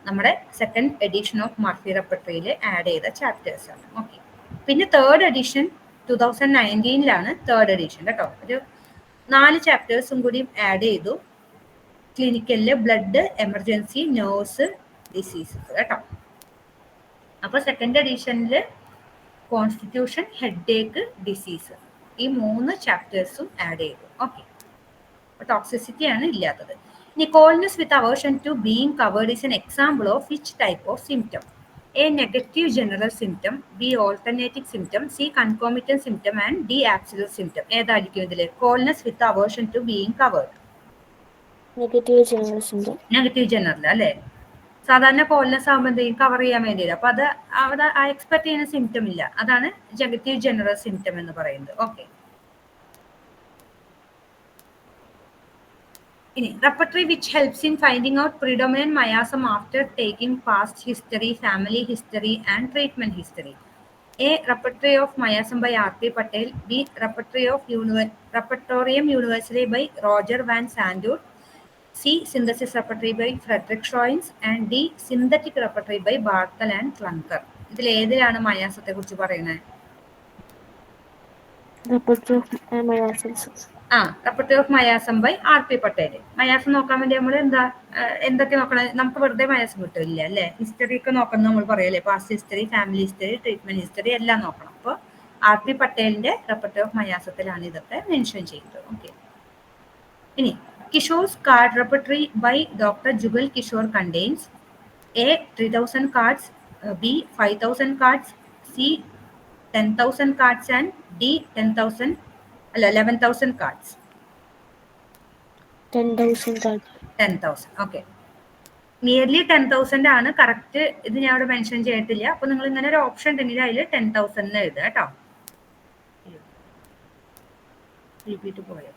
നമ്മുടെ സെക്കൻഡ് എഡിഷൻ ഓഫ് മർഫി റെപ്പർട്ടറിയിൽ ആഡ് ചെയ്ത ചാപ്റ്റേഴ്സ് ആണ്. ഓക്കെ. പിന്നെ തേർഡ് എഡിഷൻ 2019 തേർഡ് എഡിഷൻ കേട്ടോ. ഒരു 4 ചാപ്റ്റേഴ്സും കൂടി ആഡ് ചെയ്തു. ക്ലിനിക്കലില് ബ്ലഡ്, എമർജൻസി, നേഴ്സ്, ഡിസീസസ് കേട്ടോ. അപ്പൊ സെക്കൻഡ് എഡിഷനിൽ കോൺസ്റ്റിറ്റ്യൂഷൻ, ഹെഡേക്ക്, ഡിസീസ് ഈ 3 ചാപ്റ്റേഴ്സും ആഡ് ചെയ്തു. ഓക്കെ. ടോക്സിസിറ്റി ആണ് ഇല്ലാത്തത്. ഇനി coldness with aversion to being covered is N example of which type of symptom? A, negative general symptom, B, alternative symptom, C, concomitant symptom and D, absolute symptom. ഏതായിരിക്കും ഇതിൽ? Coldness with aversion to being covered. Negative general symptom. Negative general അല്ലേ. സാധാരണ coldness ആകുമ്പോൾ എന്തെങ്കിലും cover ചെയ്യാൻ വേണ്ടിയിട്ട്. അപ്പൊ അത് അവിടെ ആ എക്സ്പെക്ട് ചെയ്യുന്ന സിംറ്റം ഇല്ല. അതാണ് നെഗറ്റീവ് ജനറൽ സിംറ്റം എന്ന് പറയുന്നത്. ഓക്കെ. ഇനി repertory which helps in finding out predominant miasm after taking past history, family history and treatment history. A. Repertory of Mayasam by R.P. Patel. B. Repertorium Universale by Roger Van Sandoot. C. Synthesis Repertory by Frederick Schoens. And D. Synthetic Repertory by Barthel and Clunker. ഇതിൽ ഏതിലാണ് മയാസത്തെ കുറിച്ച് പറയുന്നത്? Repertory of മയാസം by R.P. Patel. മയാസം നോക്കാൻ വേണ്ടി നമ്മൾ എന്തൊക്കെ നോക്കണം? നമുക്ക് വെറുതെ മയാസം കിട്ടില്ല അല്ലെ? ഹിസ്റ്ററി ഒക്കെ നോക്കണം നമ്മൾ പറയല്ലേ, past history, family history, treatment history എല്ലാം നോക്കണം. അപ്പോൾ R.P. പട്ടേലിന്റെ റെപ്പർട്ടറി ഓഫ് മയാസത്തിലാണ് ഇതൊക്കെ മെൻഷൻ ചെയ്യുന്നത്. ഓക്കെ. ഇനി Kishore's card repertory by doctor Jugal Kishore contains A. 3000 cards, B. 5000 cards, C. 10,000 cards and D. 11,000 cards. 10,000 cards. 10,000. Okay. Nearly 10,000 ആണ് കറക്റ്റ്. ഇത് ഞാൻ അവിടെ മെൻഷൻ ചെയ്തിട്ടില്ല. അപ്പൊ നിങ്ങൾ ഇങ്ങനെ ഒരു ഓപ്ഷൻ ഉണ്ടെങ്കിൽ അതിൽ 10,000 എഴുതുക കേട്ടോ. റിപ്പീറ്റ് പോയോ?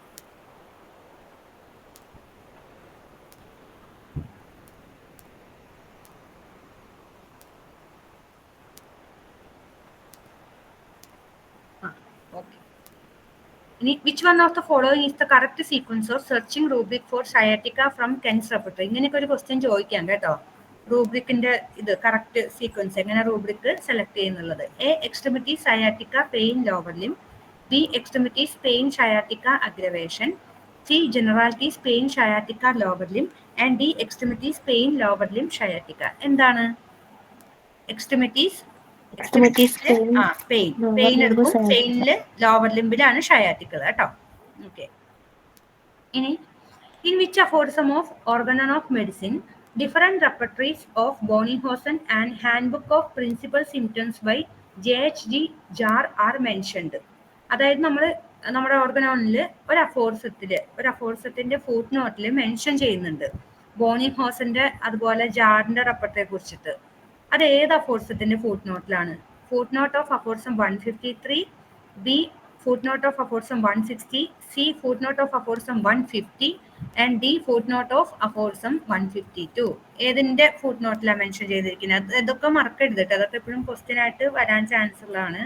Which one of the following is the correct sequence of searching rubric for sciatica from Kent's repertory? ഇങ്ങനെയൊക്കെ ഒരു ക്വസ്റ്റ്യൻ ചോദിക്കാം കേട്ടോ. റൂബ്രിക്കിന്റെ ഇത് കറക്റ്റ് സീക്വൻസ് എങ്ങനെ റൂബ്രിക് സെലക്ട് ചെയ്യുന്നുള്ളത്. A. Extremity sciatica pain lower limb. B. Extremities pain sciatica aggravation. C. Generalities pain sciatica lower limb. And D. Extremities pain lower limb sciatica. എന്താണ് extremities? Pain എടുക്കും. പെയിനില് lower ലിംബിലാണ് sciatical കേട്ടോ. Okay. ഇനി in which aphorism of Organon of medicine different repertories of Boenninghausen and handbook of principal symptoms by JHG Jahr are mentioned. അതായത് നമ്മുടെ ഓർഗനോണില് ഒരു അഫോർസത്തിന്റെ ഫുട് നോട്ടിൽ മെൻഷൻ ചെയ്യുന്നുണ്ട് ബോണിഹോസന്റെ അതുപോലെ ജാറിന്റെ റെപ്പർട്ടറിയെ കുറിച്ചിട്ട്. അത് ഏത് അഫോർസത്തിന്റെ ഫുട് നോട്ടിലാണ്? Foot note of aphorism 153, B foot note of aphorism 160, C foot note of aphorism 150 and D foot note of aphorism 152. ഏതിന്റെ ഫുട് നോട്ടിലാണ് മെൻഷൻ ചെയ്തിരിക്കുന്നത്? ഇതൊക്കെ മറക്കരുത് കേട്ടോ. അതൊക്കെ എപ്പോഴും ക്വസ്റ്റ്യൻ ആയിട്ട് വരാൻ ചാൻസ് ഉള്ളതാണ്.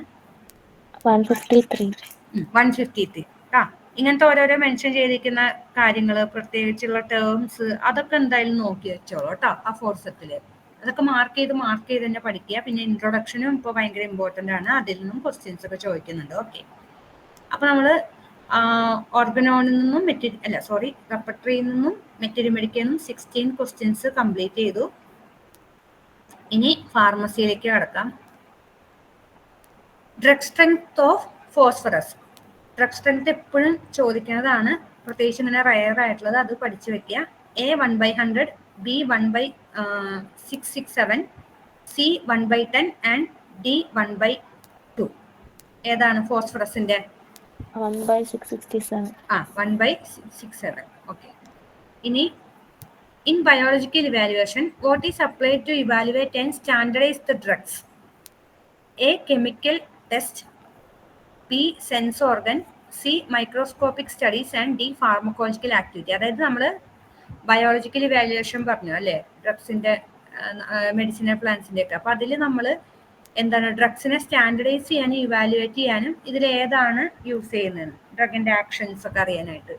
153 ആ ഇങ്ങനത്തെ ഓരോരോ മെൻഷൻ ചെയ്തിരിക്കുന്ന കാര്യങ്ങൾ, പ്രത്യേകിച്ചുള്ള ടേംസ്, അതൊക്കെ എന്തായാലും നോക്കി വെച്ചോളൂ കേട്ടോ. അഫോർസത്തില് അതൊക്കെ മാർക്ക് ചെയ്ത് തന്നെ പഠിക്കുക. പിന്നെ ഇൻട്രൊഡക്ഷനും ഇപ്പോൾ ഭയങ്കര ഇമ്പോർട്ടൻ്റ് ആണ്. അതിൽ നിന്നും ക്വസ്റ്റ്യൻസ് ഒക്കെ ചോദിക്കുന്നുണ്ട്. ഓക്കെ. അപ്പൊ നമ്മൾ ഓർഗനോണിൽ നിന്നും റെപ്പർട്ടറിയിൽ നിന്നും മെറ്റീരിയൽ മെഡിക്കൽ 16 ക്വസ്റ്റ്യൻസ് കംപ്ലീറ്റ് ചെയ്തു. ഇനി ഫാർമസിയിലേക്ക് കടക്കാം. Drug strength of phosphorus. Drug strength എപ്പോഴും ചോദിക്കുന്നതാണ്, പ്രത്യേകിച്ച് ഇങ്ങനെ റയർ ആയിട്ടുള്ളത്. അത് പഠിച്ചു വെക്കുക. A 1/100, B 1/667, C 1/10 and D 1/2. ഏതാണ് ഫോസ്ഫറസിന്റെ? 1/667. 1/667. ഓക്കെ. ഇനി in biological evaluation what is applied to evaluate and standardise the drugs? A chemical test, B sense organ, C microscopic studies and D pharmacological activity. അതായത് നമ്മൾ biological evaluation പറഞ്ഞു അല്ലേ, ഡ്രഗ്സിന്റെ medicinal പ്ലാന്റ്സിന്റെ ഒക്കെ. അപ്പൊ അതിൽ നമ്മൾ എന്താണ് ഡ്രഗ്സിനെ സ്റ്റാൻഡർഡൈസ് ചെയ്യാനും ഇവാലുവേറ്റ് ചെയ്യാനും ഇതിൽ ഏതാണ് യൂസ് ചെയ്യുന്നത്, ഡ്രഗിന്റെ ആക്ഷൻസ് ഒക്കെ അറിയാനായിട്ട്?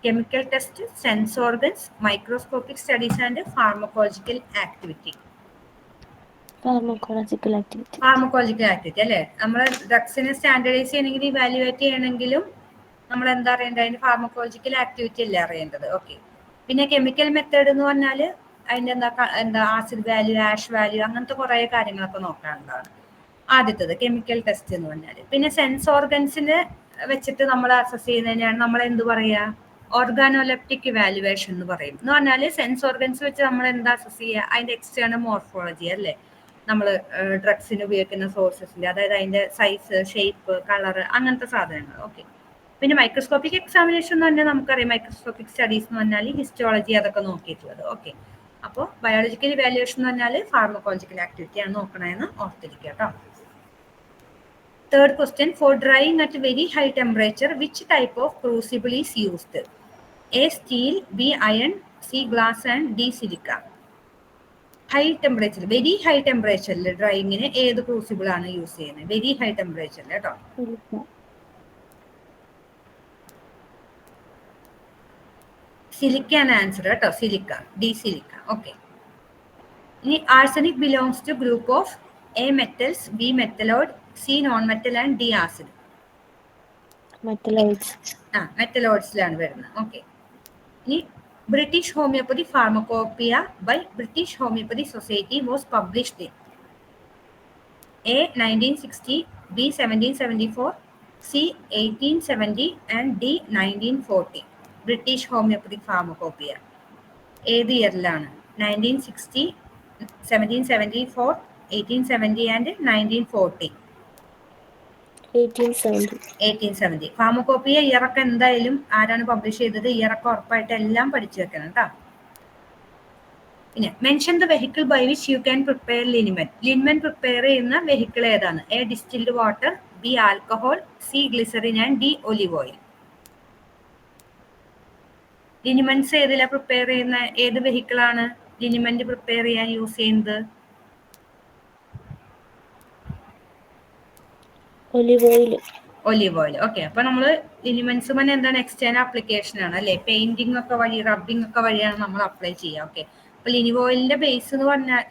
Chemical test, sense organs, microscopic studies and pharmacological activity. Pharmacological activity അല്ലേ. നമ്മൾ ഡ്രഗ്സിനെ സ്റ്റാൻഡർഡൈസ് ചെയ്യണമെങ്കിൽ ഇവാലുവേറ്റ് ചെയ്യണമെങ്കിലും നമ്മൾ എന്താ അറിയേണ്ടത്? അതിന്റെ ഫാർമക്കോളജിക്കൽ ആക്ടിവിറ്റി അല്ലേ അറിയേണ്ടത്. ഓക്കെ. പിന്നെ കെമിക്കൽ മെത്തേഡ് എന്ന് പറഞ്ഞാൽ അതിന്റെ എന്താ ആസിഡ് വാല്യൂ, ആഷ് വാല്യൂ, അങ്ങനത്തെ കുറെ കാര്യങ്ങളൊക്കെ നോക്കാനുള്ളതാണ്. ആദ്യത്തത് കെമിക്കൽ ടെസ്റ്റ് എന്ന് പറഞ്ഞാൽ. പിന്നെ സെൻസ് ഓർഗൻസിന് വെച്ചിട്ട് നമ്മൾ അസസ് ചെയ്യുന്നതിനാണ് നമ്മൾ എന്ത് പറയാ? ഓർഗാനോലെപ്റ്റിക് ഇവാലുവേഷൻ എന്ന് പറയും. എന്ന് പറഞ്ഞാൽ സെൻസ് ഓർഗൻസ് വെച്ച് നമ്മൾ എന്താ അസസ് ചെയ്യുക? അതിന്റെ എക്സ്റ്റേണൽ മോർഫോളജി അല്ലേ, നമ്മൾ ഡ്രഗ്സിന് ഉപയോഗിക്കുന്ന സോഴ്സസിന്റെ, അതായത് അതിന്റെ സൈസ്, ഷേപ്പ്, കളർ, അങ്ങനത്തെ സാധനങ്ങൾ. ഓക്കെ. പിന്നെ മൈക്രോസ്കോപ്പിക് എക്സാമിനേഷൻ എന്ന് പറഞ്ഞാൽ നമുക്കറിയാം, മൈക്രോസ്കോപ്പിക് സ്റ്റഡീസ് എന്ന് പറഞ്ഞാൽ ഹിസ്റ്റോളജി അതൊക്കെ നോക്കിയിട്ടുള്ളത്. ഓക്കെ. അപ്പോൾ ബയോളജിക്കൽ ഇവാലുവേഷൻ എന്ന് പറഞ്ഞാൽ ഫാർമക്കോളജിക്കൽ ആക്ടിവിറ്റി ആണ് നോക്കണതെന്ന് ഓർത്തിരിക്കുക കേട്ടോ. Third question, for drying at very high temperature, which type of crucible is used? A. Steel, B. Iron, C. Glass and D. Silica. High temperature, very high temperature ഡ്രൈയിങ്ങിന് ഏത് crucible ആണ് use ചെയ്യുന്നത്? Very high ടെമ്പറേച്ചറിൽ കേട്ടോ. Silica ആണ് answer കേട്ടോ. Silica, D silica. Okay. ഇനി arsenic belongs to group of A metals, B metalloid, C non metal and D acid. മെറ്റലോയിഡ്സിലാണ് വരുന്നത്. ഓക്കെ. ഇനി British homoeopathy pharmacopoeia by British homoeopathy society was published in A 1960, B 1774, C 1870 and D 1940. British homoeopathy pharmacopoeia ഏത് ഇയറിലാണ്? 1960, 1774, 1870 and 1940. 1870. Pharmacopoeia ഇയറൊക്കെ എന്തായാലും ആരാണ് publish ചെയ്തത്, ഇയറൊക്കെ ഉറപ്പായിട്ട് എല്ലാം പഠിച്ചു വെക്കണം കേട്ടോ. പിന്നെ mention the vehicle by which you can prepare liniment. Liniment prepare ചെയ്യുന്ന വെഹിക്കിൾ ഏതാണ്? A distilled water, B alcohol, C glycerine and D olive oil. Liniments ഏതിലാ പ്രിപ്പയർ ചെയ്യുന്ന, ഏത് വെഹിക്കിൾ ആണ് ലിനിമെന്റ് പ്രിപ്പയർ ചെയ്യാൻ യൂസ് ചെയ്യുന്നത്? Olive oil. ഓക്കെ. അപ്പൊ നമ്മള് ലിനിമെന്റ്സ് എന്താണ്? എക്സ്റ്റേണൽ ആപ്ലിക്കേഷൻ ആണ് അല്ലെ? പെയിന്റിംഗ് ഒക്കെ വഴി, റബ്ബിംഗ് ഒക്കെ വഴിയാണ് നമ്മൾ അപ്ലൈ ചെയ്യുക. ഓക്കെ. അപ്പൊ ലിനിവ് ഓയിലിന്റെ ബേസ് എന്ന് പറഞ്ഞാൽ,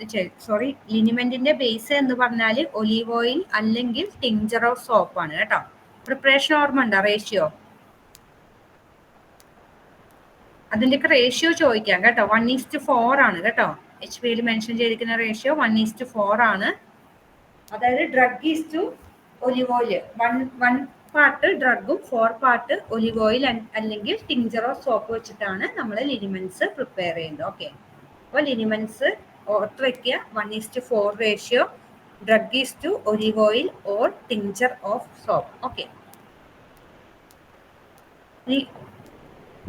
ലിനിമെന്റിന്റെ ബേസ് എന്ന് പറഞ്ഞാൽ ഒലീവ് ഓയിൽ അല്ലെങ്കിൽ ടിഞ്ചർ ഓഫ് സോപ്പ് ആണ് കേട്ടോ. പ്രിപ്പറേഷൻ ഓർമ്മ ഉണ്ടോ? റേഷ്യോ, അതിന്റെയൊക്കെ റേഷ്യോ ചോദിക്കാം കേട്ടോ. 1:4 ആണ് കേട്ടോ. HPയിൽ മെൻഷൻ ചെയ്തിരിക്കുന്ന റേഷ്യോ 1:4 ആണ്. അതായത് drug is to olive oil, 1 part ഡ്രഗും 4 പാർട്ട് ഒലിവ് ഓയിൽ അല്ലെങ്കിൽ ടിഞ്ചർ ഓഫ് സോപ്പ് വെച്ചിട്ടാണ് നമ്മൾ ലിനിമെന്റ്സ് പ്രിപ്പയർ ചെയ്യുന്നത്. ഓക്കെ. അപ്പോൾ ലിനിമെന്റ്സ് ഓർത്ത് വെക്കുക, 1:4 ratio, drug is to olive oil or tincture of soap. Okay. ഇനി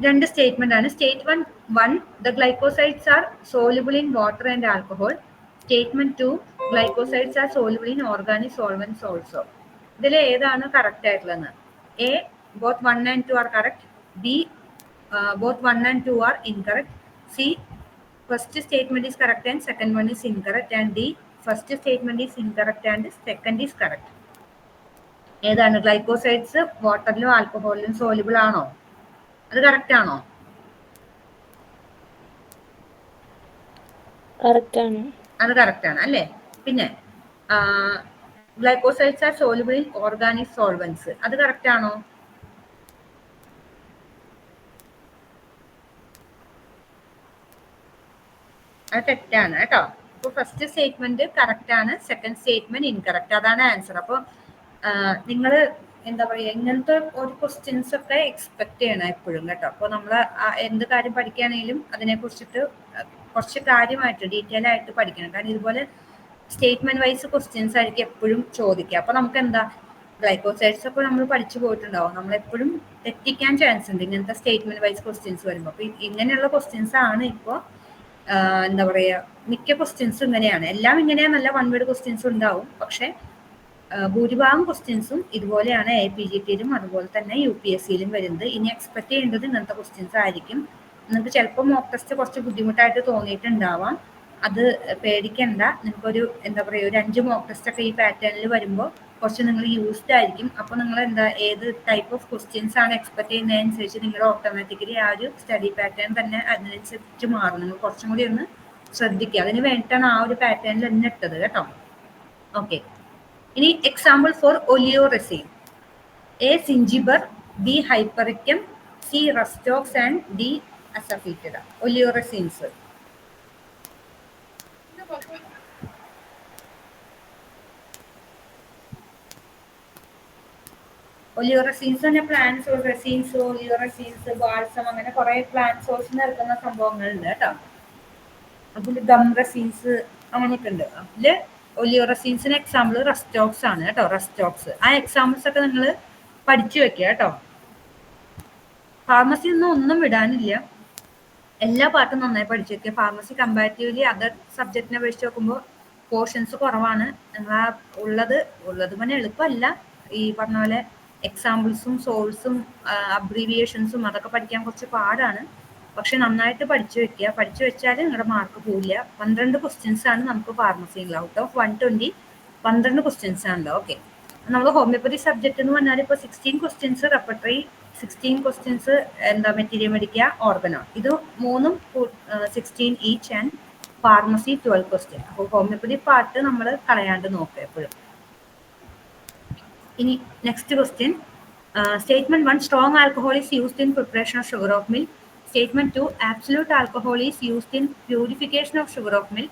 രണ്ട് സ്റ്റേറ്റ്മെന്റ് ആണ്. Statement 1, the glycosides are soluble in water and alcohol. Statement 2, glycosides are soluble in organic solvents also. ഇതിൽ ഏതാണ് correct ആയിട്ടുള്ളത്? A both 1 and 2 are correct, B both 1 and 2 are incorrect, C first statement is correct and second one is incorrect, and D first statement is incorrect and second is correct. ഏതാണ്? Glycosides വാട്ടറിലും ആൽക്കഹോളിലും soluble ആണോ? അത് correct ആണോ? അത് correct ആണ് അല്ലേ? പിന്നെ glycosides are soluble in organic solvents, അത് കറക്റ്റ് ആണോ? അത് തെറ്റാണ് കേട്ടോ. അപ്പൊ ഫസ്റ്റ് സ്റ്റേറ്റ്മെന്റ് കറക്റ്റ് ആണ്, സെക്കൻഡ് സ്റ്റേറ്റ്മെന്റ് ഇൻകറക്റ്റ്. അതാണ് ആൻസർ. അപ്പോൾ നിങ്ങൾ എന്താ പറയുക, ഇങ്ങനത്തെ ഒരു ക്വസ്റ്റ്യൻസ് ഒക്കെ എക്സ്പെക്ട് ചെയ്യണം എപ്പോഴും കേട്ടോ. അപ്പോൾ നമ്മൾ എന്ത് കാര്യം പഠിക്കുകയാണെങ്കിലും അതിനെ കുറിച്ചിട്ട് കുറച്ച് കാര്യമായിട്ട് ഡീറ്റെയിൽ ആയിട്ട് പഠിക്കണം. കാരണം ഇതുപോലെ സ്റ്റേറ്റ്മെന്റ് വൈസ് ക്വസ്റ്റ്യൻസ് ആയിരിക്കും എപ്പോഴും ചോദിക്കുക. അപ്പൊ നമുക്ക് എന്താ, ഗ്ലൈക്കോസൈഡ്സ് ഒക്കെ നമ്മൾ പഠിച്ചു പോയിട്ടുണ്ടാവും, നമ്മൾ എപ്പോഴും തെറ്റിക്കാൻ ചാൻസ് ഉണ്ട് ഇങ്ങനത്തെ സ്റ്റേറ്റ്മെന്റ് വൈസ് ക്വസ്റ്റ്യൻസ് വരുമ്പോൾ. അപ്പൊ ഇങ്ങനെയുള്ള ക്വസ്റ്റ്യൻസ് ആണ് ഇപ്പോൾ എന്താ പറയുക, മിക്ക ക്വസ്റ്റ്യൻസും ഇങ്ങനെയാണ്. എല്ലാം ഇങ്ങനെയാണെന്നല്ല, 1 വേർഡ് ക്വസ്റ്റ്യൻസ് ഉണ്ടാവും, പക്ഷെ ഭൂരിഭാഗം ക്വസ്റ്റ്യൻസും ഇതുപോലെയാണ് APGTയിലും അതുപോലെ തന്നെ UPSCയിലും വരുന്നത്. ഇനി എക്സ്പെക്ട് ചെയ്യേണ്ടത് ഇങ്ങനത്തെ ക്വസ്റ്റ്യൻസ് ആയിരിക്കും. നിങ്ങൾക്ക് ചിലപ്പോൾ മോക്ക് ടെസ്റ്റ് കുറച്ച് ബുദ്ധിമുട്ടായിട്ട് തോന്നിയിട്ടുണ്ടാവാം, അത് പേടിക്കണ്ട. നിങ്ങൾക്കൊരു എന്താ പറയുക, ഒരു 5 മോക്ക് ടെസ്റ്റ് ഒക്കെ ഈ പാറ്റേണിൽ വരുമ്പോൾ കുറച്ച് നിങ്ങൾ യൂസ്ഡ് ആയിരിക്കും. അപ്പോൾ നിങ്ങൾ എന്താ, ഏത് ടൈപ്പ് ഓഫ് ക്വസ്റ്റ്യൻസ് ആണ് എക്സ്പെക്ട് ചെയ്യുന്നതനുസരിച്ച് നിങ്ങൾ ഓട്ടോമാറ്റിക്കലി ആ ഒരു സ്റ്റഡി പാറ്റേൺ തന്നെ അതിനനുസരിച്ച് മാറും. നിങ്ങൾ കുറച്ചും കൂടി ഒന്ന് ശ്രദ്ധിക്കുക. അതിന് വേണ്ടിയിട്ടാണ് ആ ഒരു പാറ്റേണിൽ തന്നെ ഇട്ടത് കേട്ടോ. ഓക്കെ. ഇനി example for oleoresin. A zingiber, B hypericum, C rhus tox and D asafoetida. Oleoresins oleoresins തന്നെ plant source, resins, oleoresins, balsam, അങ്ങനെ കുറെ പ്ലാന്റ് സോഴ്സ് നിൽക്കുന്ന സംഭവങ്ങളുണ്ട് കേട്ടോ. അതിൽ ഗം റെസിൻസ് അങ്ങനെയൊക്കെ ഉണ്ട്. അതില് ഒലിയോറെസിൻസിന് എക്സാമ്പിൾ റസ്റ്റോക്സ് ആണ് കേട്ടോ. റസ്റ്റോക്സ്, ആ എക്സാമ്പിൾസ് ഒക്കെ നിങ്ങൾ പഠിച്ചു വെക്കുക കേട്ടോ. ഫാർമസിയിൽ ഒന്നും വിടാനില്ല. എല്ലാ പാർട്ടും നന്നായി പഠിച്ചു വെക്കുക. ഫാർമസി കമ്പാരിറ്റീവ്ലി അതർ സബ്ജക്റ്റിനെ അപേക്ഷിച്ച് നോക്കുമ്പോൾ പോർഷൻസ് കുറവാണ്. നിങ്ങൾ ഉള്ളത് പിന്നെ എളുപ്പമല്ല. ഈ പറഞ്ഞ പോലെ എക്സാമ്പിൾസും സോഴ്സും അബ്രീവിയേഷൻസും അതൊക്കെ പഠിക്കാൻ കുറച്ച് പാടാണ്. പക്ഷെ നന്നായിട്ട് പഠിച്ചു വെക്കുക. പഠിച്ചു വെച്ചാൽ നിങ്ങളുടെ മാർക്ക് പോവില്ല. 12 ക്വസ്റ്റ്യൻസ് ആണ് നമുക്ക് ഫാർമസിയിൽ. ഔട്ട് ഓഫ് 120 12 ക്വസ്റ്റ്യൻസ് ആണല്ലോ. ഓക്കെ, നമ്മൾ ഹോമിയോപ്പതി സബ്ജക്ട് എന്ന് പറഞ്ഞാൽ ഇപ്പോൾ 16 ക്വസ്റ്റ്യൻസ് റെപ്പർട്ടറി, 16 ക്വസ്റ്റ്യൻസ് മെറ്റീരിയൽ മെഡിക്ക, ഓർഗനോ, ഇത് മൂന്നും 16 ഈച്ച് ആൻഡ് ഫാർമസി 12 ക്വസ്റ്റ്യൻ. അപ്പോൾ ഹോമിയോപ്പതി പാർട്ട് നമ്മൾ കളയാണ്ട് നോക്കുക എപ്പോഴും. ഇനി next question, statement 1 strong alcohol is used in preparation of sugar of milk. Statement 2 absolute alcohol is used in purification of sugar of milk.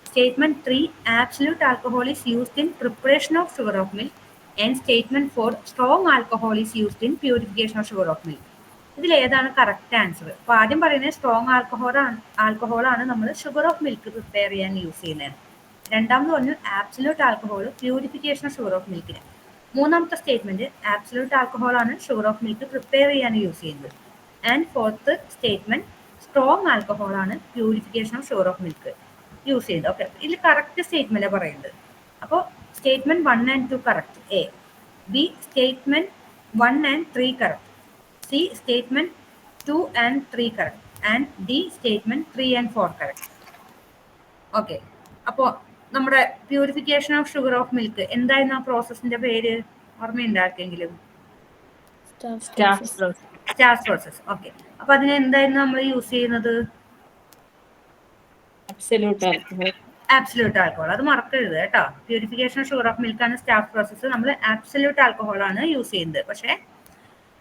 Statement 3 absolute alcohol is used in preparation of sugar of milk. And statement 4 strong alcohol is used in purification of sugar of milk. ഇതിൽ ഏതാണ് correct answer? അപ്പോൾ ആദ്യം പറയുന്നത് strong ആൽക്കഹോളാണ് നമ്മൾ sugar of milk prepare ചെയ്യാൻ use ചെയ്യുന്നത്. രണ്ടാമത് പറഞ്ഞു absolute alcohol purification of sugar of മിൽക്കിന്. മൂന്നാമത്തെ സ്റ്റേറ്റ്മെന്റ് ആബ്സല്യൂട്ട് ആൽക്കഹോളാണ് ഷുഗർ ഓഫ് മിൽക്ക് പ്രിപ്പയർ ചെയ്യാൻ യൂസ് ചെയ്യുന്നത്. ആൻഡ് ഫോർത്ത് സ്റ്റേറ്റ്മെന്റ് സ്ട്രോങ് ആൽക്കഹോളാണ് purification of sugar of milk use ചെയ്യുന്നത്. ഓക്കെ, ഇതിൽ കറക്റ്റ് സ്റ്റേറ്റ്മെന്റ് പറയുന്നത്. അപ്പോൾ statement 1 and 2 correct. A. B statement 1 and 3 correct. C statement 2 and 3 correct. And D statement 3 and 4 correct. Okay, അപ്പോൾ നമ്മുടെ purification of sugar of milk എന്തായിരുന്നു ആ പ്രോസസ്സിന്റെ പേര്? ഓർമ്മയുണ്ടാക്കെങ്കിലും? Starch process. Okay, അപ്പൊ അതിന് എന്തായിരുന്നു നമ്മൾ യൂസ് ചെയ്യുന്നത്? Absolute alcohol. അത് മറക്കരുത് കേട്ടോ. Purification of sugar of milk ആണ് സ്റ്റാർച്ച് പ്രോസസ്. നമ്മൾ ആബ്സല്യൂട്ട് ആൽക്കഹോൾ ആണ് യൂസ് ചെയ്യുന്നത്. പക്ഷേ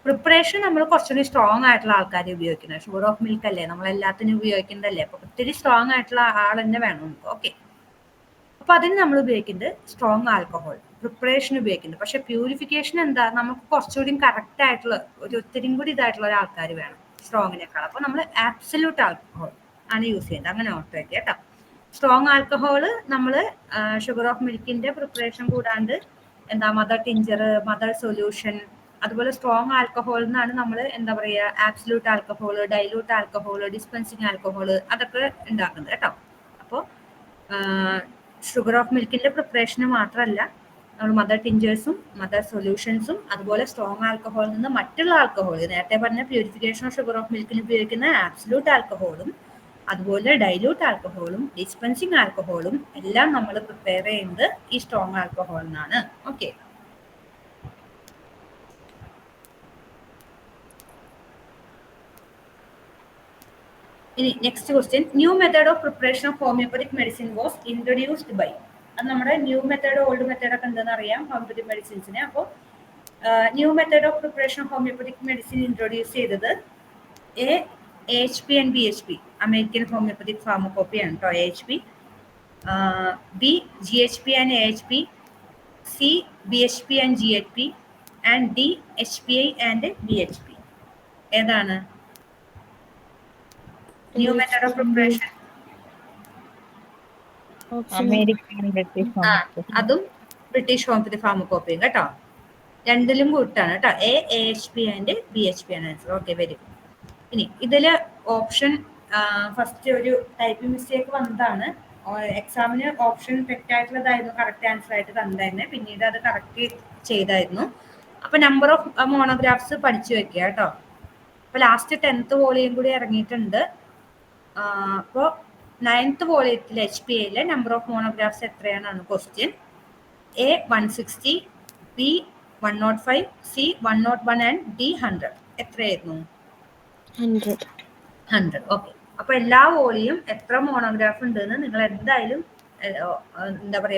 പ്രിപ്പറേഷൻ നമ്മൾ കുറച്ചുകൂടി സ്ട്രോങ് ആയിട്ടുള്ള ആൾക്കാരെ ഉപയോഗിക്കുന്നത്. ഷുഗർ ഓഫ് മിൽക്ക് അല്ലേ, നമ്മൾ എല്ലാത്തിനും ഉപയോഗിക്കുന്നതല്ലേ. അപ്പൊ ഒത്തിരി സ്ട്രോങ് ആയിട്ടുള്ള ആൾ തന്നെ വേണം നമുക്ക്. ഓക്കെ, അപ്പൊ അതിന് നമ്മൾ ഉപയോഗിക്കുന്നത് സ്ട്രോങ് ആൽക്കഹോൾ, പ്രിപ്പറേഷൻ ഉപയോഗിക്കുന്നത്. പക്ഷെ പ്യൂരിഫിക്കേഷൻ എന്താ, നമുക്ക് കുറച്ചുകൂടി കറക്റ്റ് ആയിട്ടുള്ള ഒത്തിരിയും കൂടി ഇതായിട്ടുള്ള ഒരാൾക്കാർ വേണം സ്ട്രോങ്ങിനേക്കാൾ. അപ്പൊ നമ്മൾ ആബ്സല്യൂട്ട് ആൽക്കഹോൾ ആണ് യൂസ് ചെയ്യുന്നത്. അങ്ങനെ ഓർത്ത് വെക്കുക കേട്ടോ. സ്ട്രോങ് ആൽക്കഹോൾ നമ്മൾ ഷുഗർ ഓഫ് മിൽക്കിന്റെ പ്രിപ്പറേഷൻ കൂടാണ്ട് മദർ ടിഞ്ചർ, മദർ സൊല്യൂഷൻ, അതുപോലെ സ്ട്രോങ് ആൽക്കഹോൾ എന്നാണ് നമ്മൾ absolute alcohol, dilute alcohol, dispensing alcohol അതൊക്കെ ഉണ്ടാക്കുന്നത് കേട്ടോ. അപ്പോൾ ഷുഗർ ഓഫ് മിൽക്കിന്റെ പ്രിപ്പറേഷന് മാത്രമല്ല നമ്മൾ മദർ ടിഞ്ചേഴ്സും മദർ സൊല്യൂഷൻസും അതുപോലെ സ്ട്രോങ് ആൽക്കഹോളിൽ നിന്ന് മറ്റുള്ള ആൽക്കഹോൾ, നേരത്തെ പറഞ്ഞ പ്യൂരിഫിക്കേഷൻ ഓഫ് ഷുഗർ ഓഫ് മിൽക്കിന് ഉപയോഗിക്കുന്ന ആബ്സല്യൂട്ട് ആൽക്കഹോളും അതുപോലെ ഡൈലൂട്ട് ആൽക്കഹോളും ഡിസ്പെൻസിങ് ആൽക്കഹോളും എല്ലാം നമ്മൾ പ്രിപ്പയർ ചെയ്യുന്നത് ഈ സ്ട്രോങ് ആൽക്കഹോളിൽ നിന്നാണ്. ഓക്കെ, ഇനി next question, new method of preparation of homoeopathic medicine was introduced by. അത് നമ്മുടെ ന്യൂ മെത്തേഡ് ഓൾഡ് മെത്തേഡ് ഒക്കെ എന്തെന്ന് അറിയാം ഹോമിയോപ്പതിക് മെഡിസിൻസിന്. അപ്പോൾ new method of preparation of homoeopathic medicine introduce ചെയ്തത് AHP and BHP, American homoeopathic pharmacopoeia ആണ് കേട്ടോ AHP. B GHP and AHP, C BHP and GHP, and D HPI and BHP. ഏതാണ് new method of preparation? അതും British homoeopathy ഫാർമക്കോപ്പിയും കേട്ടോ. രണ്ടിലും കൂട്ടാണ് കേട്ടോ. AHP ആൻഡ് BHP ആണ് ആൻസർ. Okay, very good. ഇനി ഇതില് ഓപ്ഷൻ ഫസ്റ്റ് ഒരു ടൈപ്പിംഗ് മിസ്റ്റേക്ക് വന്നതാണ്. എക്സാമിന് ഓപ്ഷൻ തെറ്റായിട്ടുള്ളതായിരുന്നു കറക്റ്റ് ആൻസർ ആയിട്ട് തന്നിരുന്നത്. പിന്നീട് അത് കറക്റ്റ് ചെയ്തായിരുന്നു. അപ്പൊ നമ്പർ ഓഫ് മോണോഗ്രാഫ്സ് പഠിച്ചു വെക്കുക കേട്ടോ. അപ്പൊ ലാസ്റ്റ് 10th വോളിയം കൂടി ഇറങ്ങിയിട്ടുണ്ട്. അപ്പോൾ 9th വോളിയത്തിൽ HPAയിലെ നമ്പർ ഓഫ് മോണോഗ്രാഫ്സ് എത്രയാണെന്നാണ് question. A 160, B 105, C 101 and D 100. എത്രയായിരുന്നു? 100. ഓക്കെ, അപ്പൊ എല്ലാ വോളിയും എത്ര മോണോഗ്രാഫ് ഉണ്ടെന്ന് നിങ്ങൾ എന്തായാലും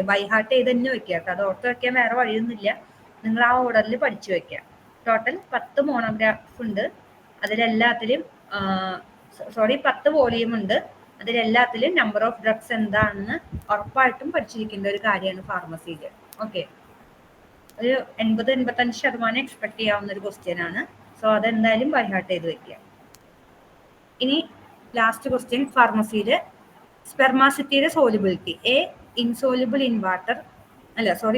ബൈ ഹാർട്ട് ചെയ്ത് തന്നെ വെക്കുക കേട്ടോ. അത് ഓർത്ത് വെക്കാൻ വേറെ വഴിയൊന്നുമില്ല. നിങ്ങൾ ആ ഓർഡറിൽ പഠിച്ചു വെക്കുക. ടോട്ടൽ 10 മോണോഗ്രാഫ് ഉണ്ട്. അതിലെല്ലാത്തിലും 10 വോളിയം ഉണ്ട്. അതിലെല്ലാത്തിലും നമ്പർ ഓഫ് ഡ്രഗ്സ് എന്താണെന്ന് ഉറപ്പായിട്ടും പഠിച്ചിരിക്കേണ്ട ഒരു കാര്യമാണ് ഫാർമസിയിൽ. ഓക്കെ, ഒരു 80-85% എക്സ്പെക്ട് ചെയ്യാവുന്ന ഒരു ക്വസ്റ്റ്യൻ ആണ്. സോ അതെന്തായാലും ബൈ ഹാർട്ട് ചെയ്ത് വെക്കുക. ഇനി ലാസ്റ്റ് ക്വസ്റ്റ്യൻ ഫാർമസിയില് സ്പെർമാസിറ്റിയുടെ solubility. A insoluble in water,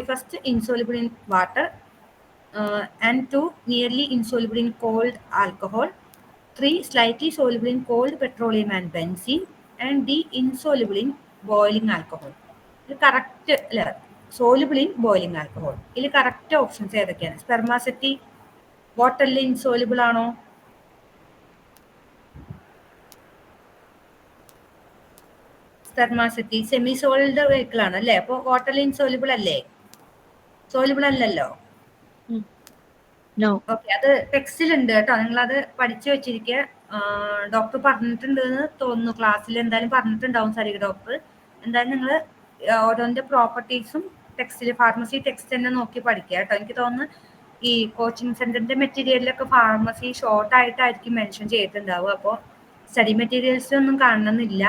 first insoluble in water, and 2 nearly insoluble in cold alcohol, 3 slightly soluble in cold petroleum and benzene, and D insoluble in boiling alcohol. ഇത് correct അല്ല, soluble in boiling alcohol. ഇതിൽ correct options ഏതൊക്കെയാണ്? സ്പെർമാസെറ്റി വാട്ടറിൽ insoluble ആണോ? സ്പെർമാസെറ്റി semi sold vehicle ആണ് അല്ലേ? അപ്പോൾ വാട്ടറിൽ ഇൻസോലുബിൾ അല്ലേ? സോലുബിൾ അല്ലല്ലോ. ഓക്കെ, അത് ടെക്സ്റ്റിലുണ്ട് കേട്ടോ, നിങ്ങളത് പഠിച്ചു വെച്ചിരിക്കുക. ഡോക്ടർ പറഞ്ഞിട്ടുണ്ട് എന്ന് തോന്നുന്നു, ക്ലാസ്സിൽ എന്തായാലും പറഞ്ഞിട്ടുണ്ടാവും സരിക ഡോക്ടർ. എന്തായാലും നിങ്ങൾ ഓരോന്നിന്റെ പ്രോപ്പർട്ടീസും ടെക്സ്റ്റിൽ, ഫാർമസി ടെക്സ്റ്റ് തന്നെ നോക്കി പഠിക്കുക കേട്ടോ. എനിക്ക് തോന്നുന്നു ഈ കോച്ചിങ് സെന്ററിന്റെ മെറ്റീരിയലിലൊക്കെ ഫാർമസി ഷോർട്ട് ആയിട്ടായിരിക്കും മെൻഷൻ ചെയ്തിട്ടുണ്ടാവുക. അപ്പോൾ സ്റ്റഡി മെറ്റീരിയൽസ് ഒന്നും കാണണമെന്നില്ല.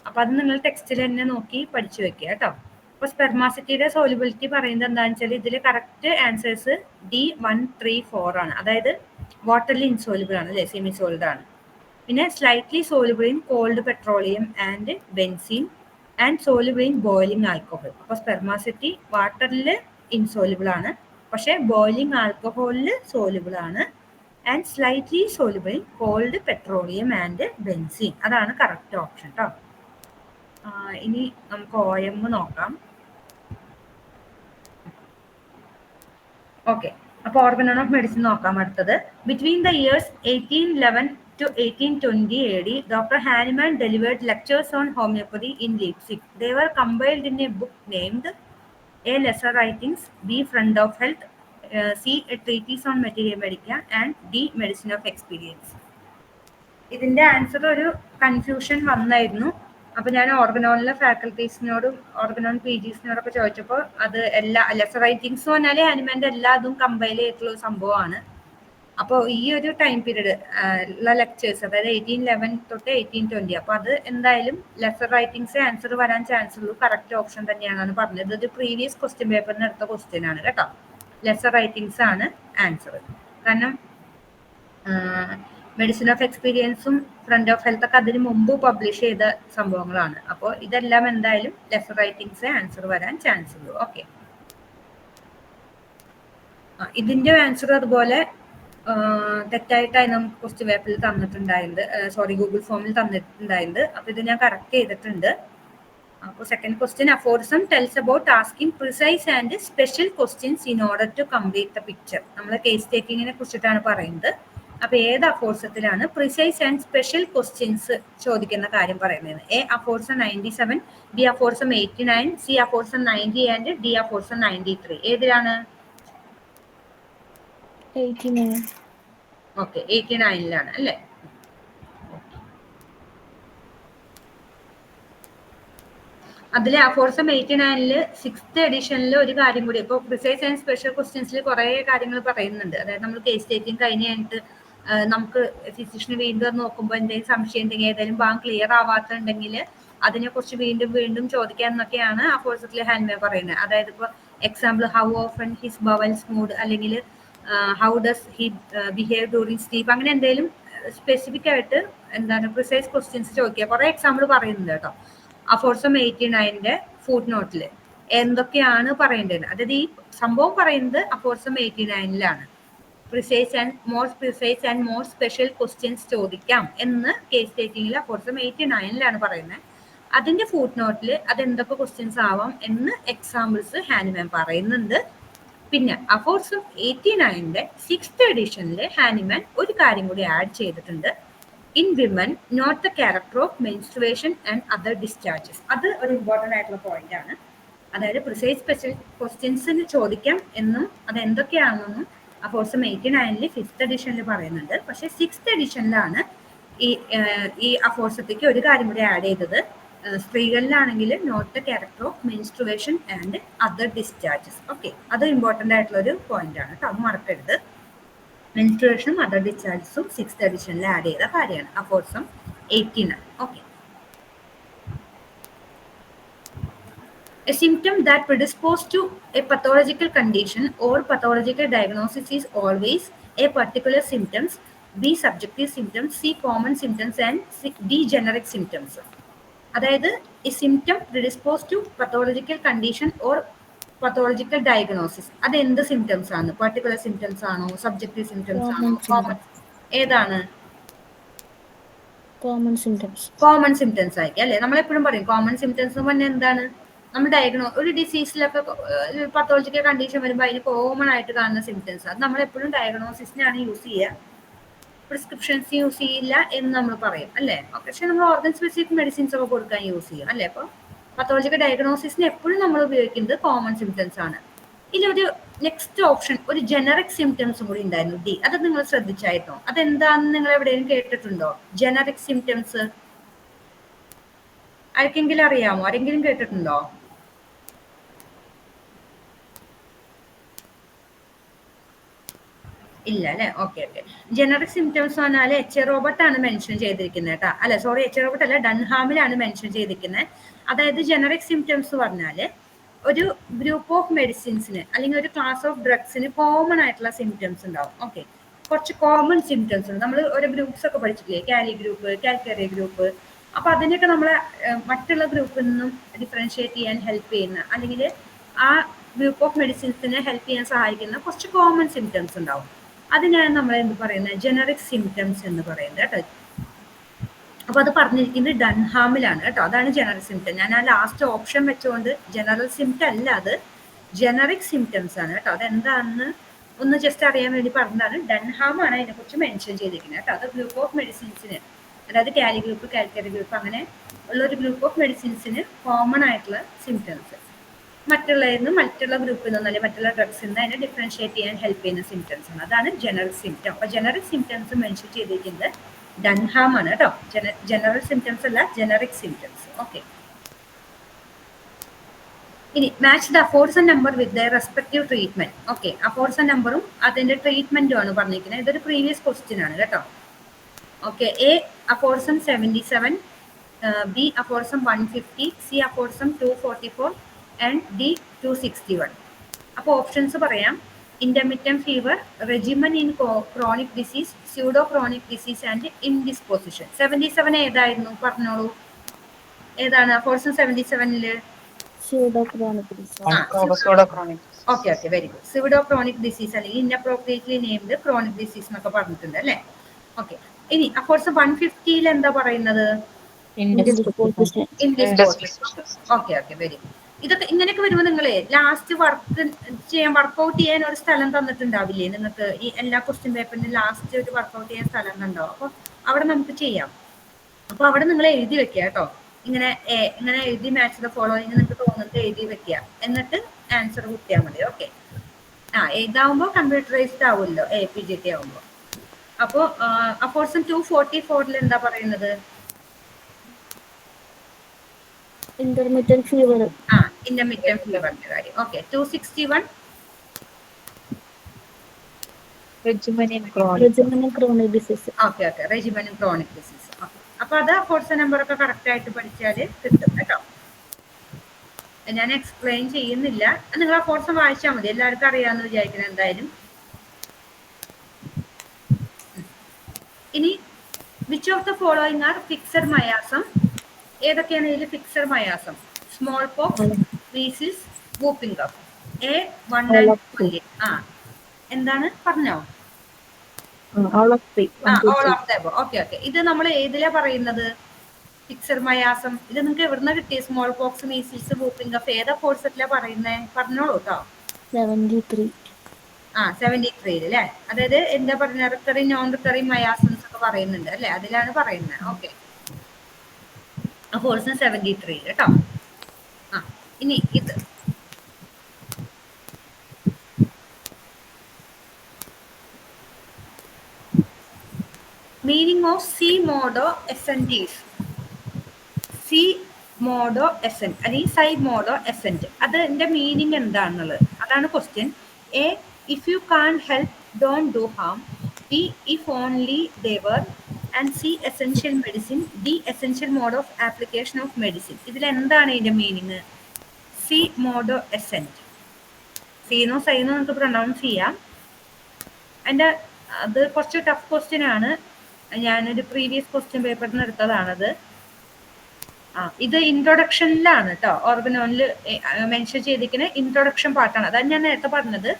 അപ്പൊ അത് നിങ്ങൾ ടെക്സ്റ്റിൽ തന്നെ നോക്കി പഠിച്ചു വെക്കുക കേട്ടോ. അപ്പൊ സ്പെർമാസിറ്റിയുടെ സോലിബിലിറ്റി പറയുന്നത് എന്താണെന്ന് വെച്ചാൽ ഇതിൽ കറക്റ്റ് ആൻസേഴ്സ് D1, 3, 4 ആണ്. അതായത് വാട്ടറിൽ ഇൻസോലിബിൾ ആണ് അല്ലെ, സെമി സോളിഡ് ആണ്. പിന്നെ slightly soluble in called petroleum and benzene and soluble in boiling alcohol. അപ്പൊ സ്പെർമാസിറ്റി വാട്ടറിൽ ഇൻസോലിബിൾ ആണ്, പക്ഷെ ബോയിലിംഗ് ആൽക്കഹോളിൽ സോലിബിൾ ആണ്. And slightly soluble in called petroleum and benzene. അതാണ് കറക്റ്റ് ഓപ്ഷൻ കേട്ടോ. ഇനി നമുക്ക് OM നോക്കാം. ഓക്കെ, അപ്പൊ ഓർഗനൺ ഓഫ് മെഡിസിൻ നോക്കാം. അടുത്തത്, between the years 1811 to 1820 AD, Dr. Hahnemann delivered lectures on homeopathy in Leipzig. They were compiled in a book named A. Lesser Writings, B. Friend of Health, C. A Treatise on Materia Medica, and D. Medicine of Experience. ഇതിന്റെ answer ഒരു confusion വന്നായിരുന്നു. അപ്പൊ ഞാൻ ഓർഗനോണിലെ ഫാക്കൽറ്റീസിനോടും Organon PGസിനോടൊക്കെ ചോദിച്ചപ്പോൾ അത് എല്ലാ lesser writings പറഞ്ഞാല് ഹാനിമാന്റെ എല്ലാ അതും കമ്പൈൽ ചെയ്തിട്ടുള്ള ഒരു സംഭവമാണ്. അപ്പോൾ ഈ ഒരു ടൈം പീരീഡ് ഉള്ള ലെക്ചേഴ്സ്, അതായത് 1811 തൊട്ട് 1820, അപ്പൊ അത് എന്തായാലും ലെസർ റൈറ്റിംഗ്സ് ആൻസർ വരാൻ ചാൻസ് ഉള്ളൂ. കറക്റ്റ് ഓപ്ഷൻ തന്നെയാണെന്ന് പറഞ്ഞത്. ഇത് പ്രീവിയസ് ക്വസ്റ്റ്യൻ പേപ്പറിന് എടുത്ത ക്വസ്റ്റ്യൻ ആണ് കേട്ടോ. ലെസർ റൈറ്റിംഗ്സ് ആണ് ആൻസർ. കാരണം മെഡിസിൻ ഓഫ് എക്സ്പീരിയൻസും ഫ്രണ്ട് ഓഫ് ഹെൽത്ത് ഒക്കെ അതിന് മുമ്പ് പബ്ലിഷ് ചെയ്ത സംഭവങ്ങളാണ്. അപ്പോൾ ഇതെല്ലാം എന്തായാലും ലെസർ റൈറ്റിംഗ്സ് ആൻസർ വരാൻ ചാൻസ് ഉള്ളൂ. ഓക്കെ, ഇതിന്റെ ആൻസർ അതുപോലെ തെറ്റായിട്ടായി നമുക്ക് ക്വസ്റ്റ്യൻ പേപ്പറിൽ തന്നിട്ടുണ്ടായത്, സോറി ഗൂഗിൾ ഫോമിൽ തന്നിട്ടുണ്ടായത്. അപ്പൊ ഇത് ഞാൻ കറക്റ്റ് ചെയ്തിട്ടുണ്ട്. അപ്പോൾ second question, aphorism tells about asking precise and special questions in order to complete the picture. നമ്മൾ കേസ് ടേക്കിങ്ങിനെ കുറിച്ചിട്ടാണ് പറയുന്നത്. അപ്പൊ ഏത് അഫോർസത്തിലാണ് പ്രിസൈസ് ആൻഡ് സ്പെഷ്യൽ ക്വസ്റ്റ്യൻസ് ചോദിക്കുന്ന കാര്യം പറയുന്നത്? A aphorism 97, B aphorism 89, C aphorism 90 and D aphorism 93. ഏതിലാണ്? 89. ഓക്കെ, 89ലാണ് അല്ലേ? അതിലെ അഫോർസം 89ല് 6th എഡിഷനിൽ ഒരു കാര്യം കൂടി, ഇപ്പോൾ പ്രിസൈസ് ആൻഡ് സ്പെഷ്യൽ ക്വസ്റ്റ്യൻസിൽ കുറെ കാര്യങ്ങൾ പറയുന്നുണ്ട്. അതായത് നമ്മൾ കേസ് ടേക്കിംഗ് കഴിഞ്ഞ് കഴിഞ്ഞിട്ട് നമുക്ക് ഫിസിഷ്യന് വീണ്ടും അത് നോക്കുമ്പോൾ എന്തെങ്കിലും സംശയം ഉണ്ടെങ്കിൽ, ഏതെങ്കിലും ഭാഗം ക്ലിയർ ആവാത്തുണ്ടെങ്കിൽ അതിനെക്കുറിച്ച് വീണ്ടും വീണ്ടും ചോദിക്കാൻ എന്നൊക്കെയാണ് അഫോർസത്തിൽ ഹാൻമേ പറയുന്നത്. അതായത് ഇപ്പോൾ example, how often his bowels moved, അല്ലെങ്കിൽ how does he behave during sleep, അങ്ങനെ എന്തെങ്കിലും സ്പെസിഫിക് ആയിട്ട് എന്താണ് പ്രിസൈസ് ക്വസ്റ്റ്യൻസ് ചോദിക്കുക. കുറെ എക്സാമ്പിൾ പറയുന്നുണ്ട് കേട്ടോ. അഫോർസം 89ന്റെ ഫുട് നോട്ടിൽ എന്തൊക്കെയാണ് പറയേണ്ടത്. അതായത് ഈ സംഭവം പറയുന്നത് അഫോർസം 89ലാണ്. Precise and more special questions ചോദിക്കാം എന്ന് കേസ് ടേക്കിങ്ങിൽ അഫോർസം 89ലാണ് പറയുന്നത്. അതിന്റെ ഫുട് നോട്ടിൽ അതെന്തൊക്കെ ക്വസ്റ്റ്യൻസ് ആവാം എന്ന് എക്സാമ്പിൾസ് ഹാനിമാൻ പറയുന്നുണ്ട്. പിന്നെ അഫോർസം 89ന്റെ 6th എഡിഷനിൽ ഹാനിമാൻ ഒരു കാര്യം കൂടി ആഡ് ചെയ്തിട്ടുണ്ട്. In women note the character of menstruation and other discharges. അത് ഒരു ഇമ്പോർട്ടൻ്റ് ആയിട്ടുള്ള പോയിന്റ് ആണ്. അതായത് പ്രിസൈസ് സ്പെഷ്യൽ ക്വസ്റ്റ്യൻസിന് ചോദിക്കാം എന്നും അത് എന്തൊക്കെയാണെന്നും അഫോർസം 89ൽ 5th എഡിഷനിൽ പറയുന്നുണ്ട്. പക്ഷെ 6th എഡിഷനിലാണ് ഈ അഫോർസത്തേക്ക് ഒരു കാര്യം കൂടി ആഡ് ചെയ്തത്. സ്ത്രീകളിലാണെങ്കിൽ note the character of menstruation and other discharges. Okay, അത് ഇമ്പോർട്ടൻ്റ് ആയിട്ടുള്ള ഒരു പോയിന്റ് ആണ് കേട്ടോ, അത് മറക്കരുത്. മെൻസ്ട്രുവേഷനും അതർ ഡിസ്ചാർജസും 6th എഡിഷനിൽ ആഡ് ചെയ്ത കാര്യമാണ് അഫോർസം 89. Okay, a symptom that predisposes to a pathological condition or pathological diagnosis is always a particular symptoms, B subjective symptoms, C common symptoms and D generic symptoms. അതായത് ഈ symptom predispose to pathological condition or pathological diagnosis, അത് എന്ത് symptoms ആണ്? Particular symptoms ആണോ, subjective symptoms ആണോ, common? ഏതാണ്? Common symptoms ആയിരിക്കും അല്ലെ. നമ്മളെപ്പോഴും പറയും കോമൺ സിംറ്റംസ് എന്ന് പറഞ്ഞാൽ എന്താണ്, നമ്മൾ ഒരു ഡിസീസിലൊക്കെ പത്തോളജിക്കൽ കണ്ടീഷൻ വരുമ്പോൾ അതിന് കോമൺ ആയിട്ട് കാണുന്ന സിംറ്റംസ്, അത് നമ്മളെപ്പോഴും ഡയഗ്നോസിസിനാണ് യൂസ് ചെയ്യുക, പ്രിസ്ക്രിപ്ഷൻസ് യൂസ് ചെയ്യില്ല എന്ന് നമ്മൾ പറയും അല്ലേ. പക്ഷെ നമ്മൾ ഓർഗൻ സ്പെസിഫിക് മെഡിസിൻസ് ഒക്കെ കൊടുക്കാൻ യൂസ് ചെയ്യും അല്ലേ. അപ്പോൾ പത്തോളജിക്കൽ ഡയഗ്നോസിസിന് എപ്പോഴും നമ്മൾ ഉപയോഗിക്കുന്നത് കോമൺ സിംറ്റംസ് ആണ്. ഇനി ഒരു നെക്സ്റ്റ് ഓപ്ഷൻ ഒരു ജനറിക് സിംറ്റംസും കൂടി ഉണ്ടായിരുന്നു, ഡി. അത് നിങ്ങൾ ശ്രദ്ധിച്ചായിരുന്നോ? അതെന്താണെന്ന് നിങ്ങൾ എവിടെയും കേട്ടിട്ടുണ്ടോ? ജനറിക് സിംറ്റംസ് ആർക്കെങ്കിലും അറിയാമോ? ആരെങ്കിലും കേട്ടിട്ടുണ്ടോ? ഇല്ല അല്ലെ. ഓക്കെ. ജനറിക് സിംറ്റംസ് പറഞ്ഞാൽ എച്ച് റോബർട്ട് ആണ് മെൻഷൻ ചെയ്തിരിക്കുന്നത് കേട്ടോ. അല്ല സോറി, എച്ച് റോബർട്ട് അല്ല, ഡൺഹാമിലാണ് മെൻഷൻ ചെയ്തിരിക്കുന്നത്. അതായത് ജനറിക് സിംറ്റംസ് പറഞ്ഞാല് ഒരു ഗ്രൂപ്പ് ഓഫ് മെഡിസിൻസിന് അല്ലെങ്കിൽ ഒരു ക്ലാസ് ഓഫ് ഡ്രഗ്സിന് കോമൺ ആയിട്ടുള്ള സിംറ്റംസ് ഉണ്ടാവും. ഓക്കെ, കുറച്ച് കോമൺ സിംറ്റംസ് ഉണ്ട്. നമ്മൾ ഓരോ ഗ്രൂപ്പ്സ് ഒക്കെ പഠിച്ചിട്ടില്ലേ, കാലി ഗ്രൂപ്പ്, കാൽക്കറി ഗ്രൂപ്പ്. അപ്പൊ അതിനൊക്കെ നമ്മളെ മറ്റുള്ള ഗ്രൂപ്പിൽ നിന്നും ഡിഫറൻഷിയേറ്റ് ചെയ്യാൻ ഹെൽപ്പ് ചെയ്യുന്ന അല്ലെങ്കിൽ ആ ഗ്രൂപ്പ് ഓഫ് മെഡിസിൻസിനെ ഹെൽപ്പ് ചെയ്യാൻ സഹായിക്കുന്ന കുറച്ച് കോമൺ സിംറ്റംസ് ഉണ്ടാവും. അതിനാണ് നമ്മൾ എന്ത് പറയുന്നത്, ജനറിക് സിംറ്റംസ് എന്ന് പറയുന്നത് കേട്ടോ. അപ്പൊ അത് പറഞ്ഞിരിക്കുന്നത് ഡൺഹാമിലാണ് കേട്ടോ. അതാണ് ജനറിക് സിംറ്റം. ഞാൻ ആ ലാസ്റ്റ് ഓപ്ഷൻ വെച്ചുകൊണ്ട് ജനറൽ സിംറ്റം അല്ല, അത് ജനറിക് സിംറ്റംസ് ആണ് കേട്ടോ. അതെന്താണെന്ന് ഒന്ന് ജസ്റ്റ് അറിയാൻ വേണ്ടി പറഞ്ഞതാണ്. ഡൺഹാമാണ് അതിനെക്കുറിച്ച് മെൻഷൻ ചെയ്തിരിക്കുന്നത് കേട്ടോ. അത് ഗ്രൂപ്പ് ഓഫ് മെഡിസിൻസിന്, അതായത് കാലി ഗ്രൂപ്പ്, കാൽക്കറി ഗ്രൂപ്പ് അങ്ങനെ ഉള്ള ഒരു ഗ്രൂപ്പ് ഓഫ് മെഡിസിൻസിന് കോമൺ ആയിട്ടുള്ള സിംറ്റംസ്, മറ്റുള്ള ഗ്രൂപ്പിൽ നിന്ന് അല്ലെങ്കിൽ മറ്റുള്ള ഡ്രഗ്സിൽ നിന്ന് അതിനെ ഡിഫറൻഷിയേറ്റ് ചെയ്യാൻ ഹെൽപ്പ് ചെയ്യുന്ന സിംറ്റംസ് ആണ്. അതാണ് ജനറിക് സിംറ്റം. അപ്പൊ ജനറിക് സിംറ്റംസ് മെൻഷൻ ചെയ്തിരിക്കുന്നത് ഡൺഹാം ആണ് കേട്ടോ. ജനറൽ സിംറ്റംസ് അല്ല, ജനറിക് സിംറ്റംസ്. ഓക്കെ, ഇനി match the aphorism number with the respective treatment. Okay, aphorism നമ്പറും അതിന്റെ ട്രീറ്റ്മെന്റും ആണ് പറഞ്ഞിരിക്കുന്നത്. ഇതൊരു പ്രീവിയസ് ക്വസ്റ്റ്യൻ ആണ് കേട്ടോ. Okay, A aphorism 77, B aphorism 150, C aphorism 244 and D 261. അപ്പോൾ ഓപ്ഷൻസ് പറയാം. Intermittent fever, regimen in chronic disease, pseudo chronic disease and indisposition. 77 ഏതായിരുന്നു പറഞ്ഞോളൂ, ഏതാണ് അഫോർഡ്സൺ 77-ല്? Pseudo chronic disease. Okay, very good. Pseudo chronic disease അല്ലെങ്കിൽ inappropriately named chronic disease എന്നൊക്കെ പറഞ്ഞിട്ടുണ്ട് അല്ലേ. ഓക്കെ, ഇനി അഫോർഡ്സൺ 150-ൽ എന്താ പറയുന്നത്? Okay, very good. ഇതൊക്കെ ഇങ്ങനെയൊക്കെ വരുമ്പോൾ നിങ്ങളെ ലാസ്റ്റ് വർക്ക്ഔട്ട് ചെയ്യാൻ ഒരു സ്ഥലം തന്നിട്ടുണ്ടാവില്ലേ നിങ്ങൾക്ക്? ഈ എല്ലാ ക്വസ്റ്റ്യൻ പേപ്പറിനും ലാസ്റ്റ് ഒരു വർക്ക്ഔട്ട് ചെയ്യാൻ സ്ഥലം ഉണ്ടാവും. അപ്പൊ അവിടെ നമുക്ക് ചെയ്യാം. അപ്പൊ അവിടെ നിങ്ങൾ എഴുതി വെക്കുക കേട്ടോ. ഇങ്ങനെ എഴുതി മാച്ച് ദ ഫോളോയിങ് നിങ്ങൾക്ക് തോന്നുന്നത് എഴുതി വെക്കുക, എന്നിട്ട് ആൻസർ കുത്തിയാൽ മതി. ഓക്കെ, ഇതാവുമ്പോൾ കമ്പ്യൂട്ടറൈസ്ഡ് ആവുമല്ലോ APGT ആവുമ്പോൾ. അപ്പോൾ അഫോർഡ്സൺ 244-ൽ എന്താ പറയുന്നത്? Intermittent fever. ഇന്റർമിറ്റന്റ് ഫീവറിന്റെ കാര്യം. Okay, 261 റെജിമൻ chronic disease. Okay, റെജിമൻ chronic disease. അപ്പൊ അത് അഫോർഡ്സൺ നമ്പർ ഒക്കെ കറക്റ്റ് ആയിട്ട് പഠിച്ചാല് കിട്ടും കേട്ടോ. ഞാൻ എക്സ്പ്ലെയിൻ ചെയ്യുന്നില്ല, നിങ്ങൾ അഫോർഡ്സൺ വായിച്ചാൽ മതി, എല്ലാവർക്കും അറിയാമെന്ന് വിചാരിക്കുന്നത് എന്തായാലും. ഇനി which of the following are fixed miasm? ഏതൊക്കെയാണ് ഇതിൽ fixed miasm? Small pox, measles, whooping cough. A1 and 2. എന്താണ് പറഞ്ഞോ? all of the above. Okay. ഇത് നമ്മൾ ഏതിലാ പറയുന്നത്? Fixed miasm. ഇത് നിങ്ങൾക്ക് എവിടുന്ന കിട്ടിയ? Small pox, measles, whooping cough ഏതാ കോഴ്സറ്റിലാ പറയുന്നേ? പറഞ്ഞോളൂ കേട്ടോ. 73 അല്ലേ? അതായത് എന്താ പറയുക, റിക്കറിങ് നോൺ റിക്കറിങ് മയാസംസ് ഒക്കെ പറയുന്നുണ്ട് അല്ലെ, അതിലാണ് പറയുന്നത്. ഓക്കെ, അപ്പോൾ 73 കേട്ടോ. ഇനി ഇത് മീനിങ് ഓഫ് സി മോഡോ എസെൻറ്റീസ്. സി മോഡോ എസെന്റ് അല്ലെങ്കിൽ സൈഡ് മോഡോ എസെന്റ്, അതിന്റെ മീനിങ് എന്താണെന്നുള്ളത് അതാണ് question. A, if you can help don't do harm. B, if only they were. And C, essential medicine. D, essential mode of application of medicine. ഇതിൽ എന്താണ് ഇതിന്റെ മീനിങ്? സി മോഡോ എസെന്റ്. സീനോ സൈനോ നമുക്ക് പ്രൊനൗൺസ് ചെയ്യാം. അത് കുറച്ച് ടഫ് ക്വസ്റ്റ്യൻ ആണ്. ഞാനൊരു പ്രീവിയസ് ക്വസ്റ്റ്യൻ പേപ്പറിൽ നിന്ന് എടുത്തതാണത്. ഇത് ഇൻട്രൊഡക്ഷനിലാണ് കേട്ടോ. ഓർഗനോണിൽ മെൻഷൻ ചെയ്തിരിക്കുന്ന ഇൻട്രൊഡക്ഷൻ പാർട്ടാണ്. അതാണ് ഞാൻ നേരത്തെ പറഞ്ഞത്.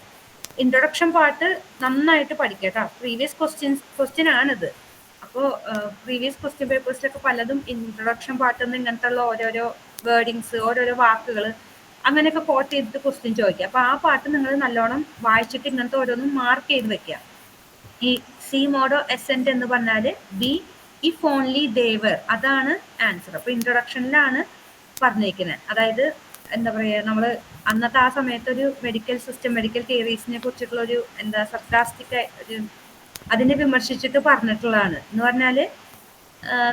ഇൻട്രൊഡക്ഷൻ പാർട്ട് നന്നായിട്ട് പഠിക്കുക കേട്ടോ. പ്രീവിയസ് ക്വസ്റ്റ്യൻ ആണിത്. അപ്പോൾ പ്രീവിയസ് ക്വസ്റ്റ്യൻ പേപ്പേഴ്സിലൊക്കെ പലതും ഇൻട്രൊഡക്ഷൻ പാർട്ടിൽ ഇങ്ങനത്തെ ഉള്ള ഓരോരോ വേർഡിങ്സ്, ഓരോരോ വാക്കുകൾ അങ്ങനെയൊക്കെ കോട്ട് ചെയ്തിട്ട് ക്വസ്റ്റ്യൻ ചോദിക്കുക. അപ്പോൾ ആ പാട്ട് നിങ്ങൾ നല്ലോണം വായിച്ചിട്ട് ഇങ്ങനത്തെ ഓരോന്നും മാർക്ക് ചെയ്ത് വെക്കുക. ഈ സി മോഡോ എസെന്റ് എന്ന് പറഞ്ഞാൽ ബി ഇഫ് ഓൺലി ദേവർ, അതാണ് ആൻസർ. അപ്പോൾ ഇൻട്രൊഡക്ഷനിലാണ് പറഞ്ഞിരിക്കുന്നത്. അതായത് എന്താ പറയുക, നമ്മൾ അന്നത്തെ ആ സമയത്ത് ഒരു മെഡിക്കൽ സിസ്റ്റം, മെഡിക്കൽ തിയറീസിനെ കുറിച്ചിട്ടുള്ള ഒരു എന്താ സർക്കാസ്റ്റിക് ഒരു അതിനെ വിമർശിച്ചിട്ട് പറഞ്ഞിട്ടുള്ളതാണ്. എന്ന് പറഞ്ഞാൽ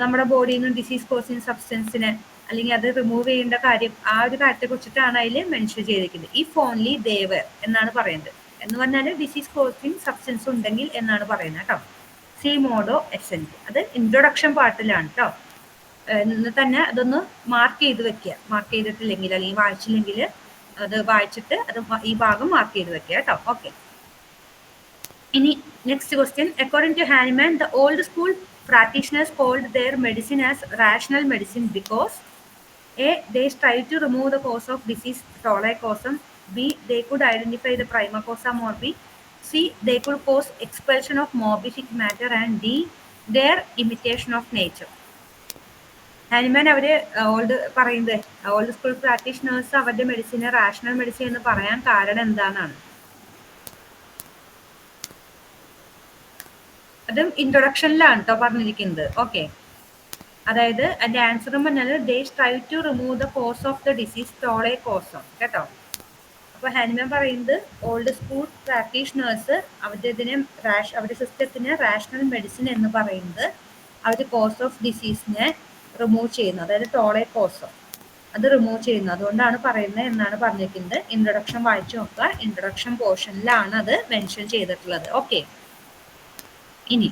നമ്മുടെ ബോഡിയിൽ നിന്ന് ഡിസീസ് കോസിങ് സബ്സ്റ്റൻസിനെ അല്ലെങ്കിൽ അത് റിമൂവ് ചെയ്യേണ്ട കാര്യം, ആ ഒരു കാര്യത്തെ കുറിച്ചിട്ടാണ് അതിൽ മെൻഷൻ ചെയ്തിരിക്കുന്നത്. ഇഫ് ഓൺലി ദേവർ എന്നാണ് പറയുന്നത്. എന്ന് പറഞ്ഞാൽ ഡിസീസ് കോസിങ് സബ്സ്റ്റൻസ് ഉണ്ടെങ്കിൽ എന്നാണ് പറയുന്നത് കേട്ടോ. സി മോഡോ എസെന്റ്, അത് ഇൻട്രൊഡക്ഷൻ പാർട്ടിലാണ് കേട്ടോ. ഇന്ന് തന്നെ അതൊന്ന് മാർക്ക് ചെയ്ത് വെക്കുക. മാർക്ക് ചെയ്തിട്ടില്ലെങ്കിൽ അല്ലെങ്കിൽ വായിച്ചില്ലെങ്കിൽ അത് വായിച്ചിട്ട് അത് ഈ ഭാഗം മാർക്ക് ചെയ്ത് വെക്കുക കേട്ടോ. ഓക്കെ, ഇനി next question. According to Hahnemann, the old school practitioners called their medicine as rational medicine because A, they strive to remove the cause of disease tolerae causum, B, they could identify the prima causa morbi, C, they could cause expulsion of morbific matter, and D, their imitation of nature. Hahnemann അവര് old school practitioners അവരുടെ മെഡിസിനെ rational medicine എന്ന് പറയാൻ കാരണം എന്താണെന്നാണ്. അതും ഇൻട്രൊഡക്ഷനിലാണ് കേട്ടോ പറഞ്ഞിരിക്കുന്നത്. Okay, അതായത് അതിന്റെ ആൻസർ പറഞ്ഞാൽ they strive to remove the cause of the disease ടോളെ കോസം കേട്ടോ. അപ്പൊ ഹാനിമാൻ പറയുന്നത് ഓൾഡ് സ്കൂൾ പ്രാക്ടീഷണേഴ്സ് അവരുടെ സിസ്റ്റത്തിന് റാഷണൽ മെഡിസിൻ എന്ന് പറയുന്നത് അവർ കോസ് ഓഫ് ഡിസീസിനെ റിമൂവ് ചെയ്യുന്നു, അതായത് ടോളെ കോസം അത് റിമൂവ് ചെയ്യുന്നു, അതുകൊണ്ടാണ് പറയുന്നത് എന്നാണ് പറഞ്ഞിരിക്കുന്നത്. ഇൻട്രൊഡക്ഷൻ വായിച്ചു നോക്കുക, ഇൻട്രൊഡക്ഷൻ പോർഷനിലാണ് അത് മെൻഷൻ ചെയ്തിട്ടുള്ളത്. ഓക്കെ, ഇനി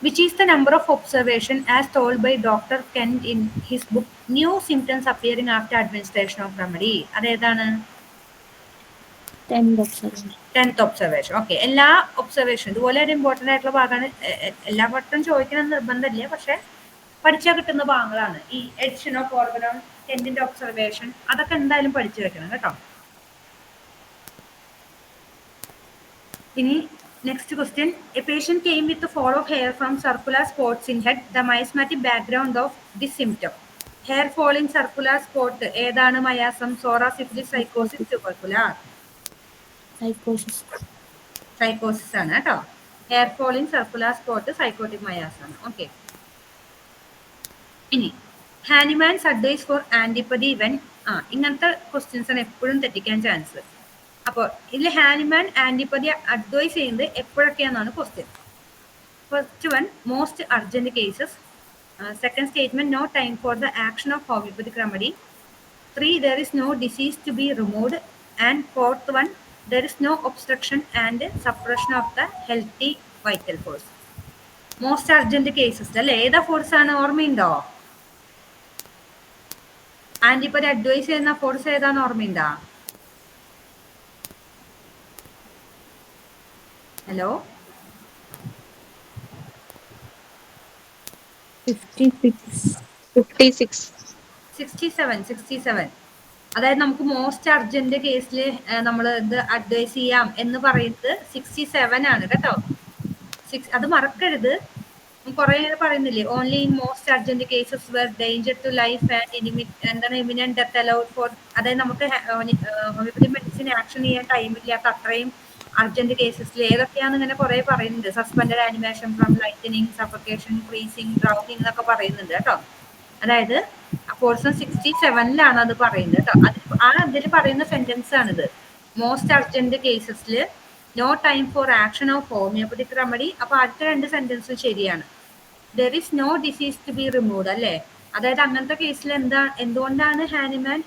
which is the number of observation as told by Dr. Kent in his book New Symptoms Appearing After Administration of Remedy? അതേതാണ്? 10th observation. ഓക്കെ, എല്ലാ ഒബ്സർവേഷൻ ഇതുപോലെ ഒരു ഇമ്പോർട്ടൻ്റ് ആയിട്ടുള്ള ഭാഗമാണ്. എല്ലാ വട്ടം ചോദിക്കണം നിർബന്ധമില്ല, പക്ഷെ പഠിച്ചാൽ കിട്ടുന്ന ഭാഗങ്ങളാണ്. ഈ edition of Organon, 10th observation, അതൊക്കെ എന്തായാലും പഠിച്ചു വെക്കണം കേട്ടോ. ഇനി next question. A patient came with a fall of hair from circular spots in head. The miasmatic background of this symptom. Hair fall in circular spot ഏതാണ് മയാസം? സോറ, syphilis, സൈക്കോസിസ്, tubercular? Sycosis ആണ് കേട്ടോ. Hair fall in circular spot sycotic miasm ആണ്. Okay, ഇനി Hahnemann's advice for antipathy when, ഇങ്ങനത്തെ questions ആണ് എപ്പോഴും തെറ്റിക്കാൻ chance. അപ്പോൾ ഇതിൽ ഹാനിമാൻ ആന്റിപ്പതി അഡ്വൈസ് ചെയ്യുന്നത് എപ്പോഴൊക്കെയാണെന്നാണ് question. First one, most urgent cases. Second statement, no time for the action of homoeopathic remedy. 3, there is no disease to be removed. And fourth one, there is no obstruction and suppression of the healthy vital force. Most urgent cases അല്ലെ, ഏതാ force ആണ്? ഓർമ്മയുണ്ടോ? ആന്റിപ്പതി advice ചെയ്യുന്ന force ഏതാന്ന് ഓർമ്മയുണ്ടോ? Hello, 67. അതായത് നമുക്ക് most urgent കേസിൽ നമ്മൾ ഇത് അഡ്വൈസ് ചെയ്യാം എന്ന് പറയുന്നത് 67 ആണ് കേട്ടോ. അത് മറക്കരുത്. കുറെ പറയുന്നില്ലേ, only in most urgent cases where danger to life and എന്താണ് ഇമിനന്റ് ഡെത്ത് അലൗഡ് ഫോർ, അതായത് നമുക്ക് ഹോമിയോപ്പതി മെഡിസിൻ ആക്ഷൻ ചെയ്യാൻ ടൈമില്ലാത്ത അത്രയും അർജന്റ് കേസസിൽ ഏതൊക്കെയാണെന്ന് ഇങ്ങനെ കുറെ പറയുന്നുണ്ട്. Suspended animation from lightning, suffocation, freezing, drowning എന്നൊക്കെ പറയുന്നുണ്ട് കേട്ടോ. അതായത് പോർഷൻ 67 അത് പറയുന്നത് കേട്ടോ. അതിൽ പറയുന്ന സെന്റൻസ് ആണിത്. മോസ്റ്റ് അർജന്റ് കേസസിൽ no time for action of homoeopathic remedy. അപ്പൊ അടുത്ത 2 സെന്റൻസ് ശരിയാണ്. There is no disease to be removed അല്ലേ. അതായത് അങ്ങനത്തെ കേസിൽ എന്തുകൊണ്ടാണ് ഹാനിമാൻ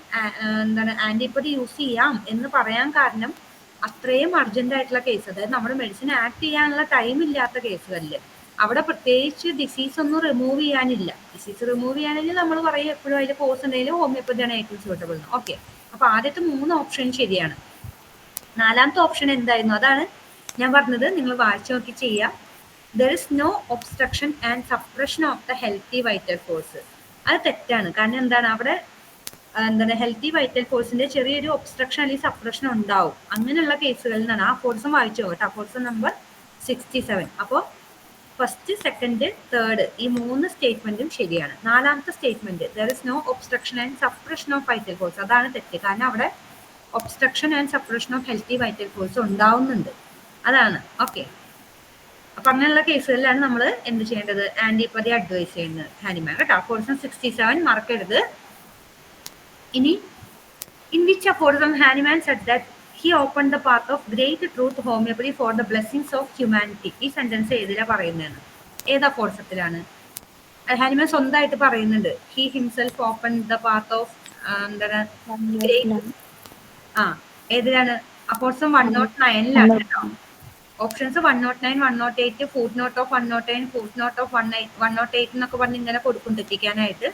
ആന്റിപ്പതി യൂസ് ചെയ്യാം എന്ന് പറയാൻ കാരണം, അത്രയും അർജന്റ് ആയിട്ടുള്ള കേസ്, അതായത് നമ്മുടെ മെഡിസിൻ ആക്ട് ചെയ്യാനുള്ള ടൈം ഇല്ലാത്ത കേസുകളിൽ അവിടെ പ്രത്യേകിച്ച് ഡിസീസ് ഒന്നും റിമൂവ് ചെയ്യാനില്ല. ഡിസീസ് റിമൂവ് ചെയ്യാനില്ല നമ്മൾ പറയും എപ്പോഴും അതിൽ കോഴ്സ് ഉണ്ടെങ്കിൽ ഹോമിയോപ്പതിയാണ് ഏറ്റവും സ്യൂട്ടബിൾ. ഓക്കെ, അപ്പൊ ആദ്യത്തെ 3 ഓപ്ഷൻ ശരിയാണ്. 4ാമത്തെ ഓപ്ഷൻ എന്തായിരുന്നു? അതാണ് ഞാൻ പറഞ്ഞത്, നിങ്ങൾ വായിച്ചു നോക്കി ചെയ്യാം. There is no obstruction and suppression of the healthy vital force. അത് തെറ്റാണ്. കാരണം എന്താണ്, അവിടെ ഹെൽത്തി വൈറ്റൽ ഫോഴ്സിന്റെ ചെറിയൊരു ഒബ്സ്ട്രക്ഷൻ അല്ലെങ്കിൽ സപ്രഷൻ ഉണ്ടാവും. അങ്ങനെയുള്ള കേസുകളിൽ നിന്നാണ്. ആ ഫോഴ്സും വായിച്ചു കേട്ടോ. Aphorism number 67. അപ്പോൾ ഫസ്റ്റ്, സെക്കൻഡ്, തേർഡ് ഈ 3 സ്റ്റേറ്റ്മെന്റും ശരിയാണ്. 4ാമത്തെ statement there is no obstruction and suppression of vital force, അതാണ് തെറ്റ്. കാരണം അവിടെ obstruction and suppression of healthy vital force ഉണ്ടാവുന്നുണ്ട്, അതാണ്. ഓക്കെ, അപ്പൊ അങ്ങനെയുള്ള കേസുകളിലാണ് നമ്മൾ എന്ത് ചെയ്യേണ്ടത്? ആന്റിപ്പതി അഡ്വൈസ് ചെയ്യുന്നത് ഹാനിമാൻ കേട്ടോ. അഫോറിസം 67 മറക്കരുത്. ഇനി in which aforism Hahnemann said that he opened the path of great truth homeopathy for the blessings of humanity. ഈ സെന്റൻസ് ഏതിലാ പറയുന്നതെന്ന്? ഏത് അഫോറിസത്തിലാണ്? ഹാനിമാൻ സ്വന്തമായിട്ട് പറയുന്നുണ്ട്. He himself open the path of എന്താണ് ഏതിലാണ്? അഫോറിസം 109 കേട്ടോ. Options 109, 108, foot note of 109, foot note of 108 എന്നൊക്കെ പറഞ്ഞ് ഇങ്ങനെ കൊടുക്കും തെറ്റിക്കാനായിട്ട്.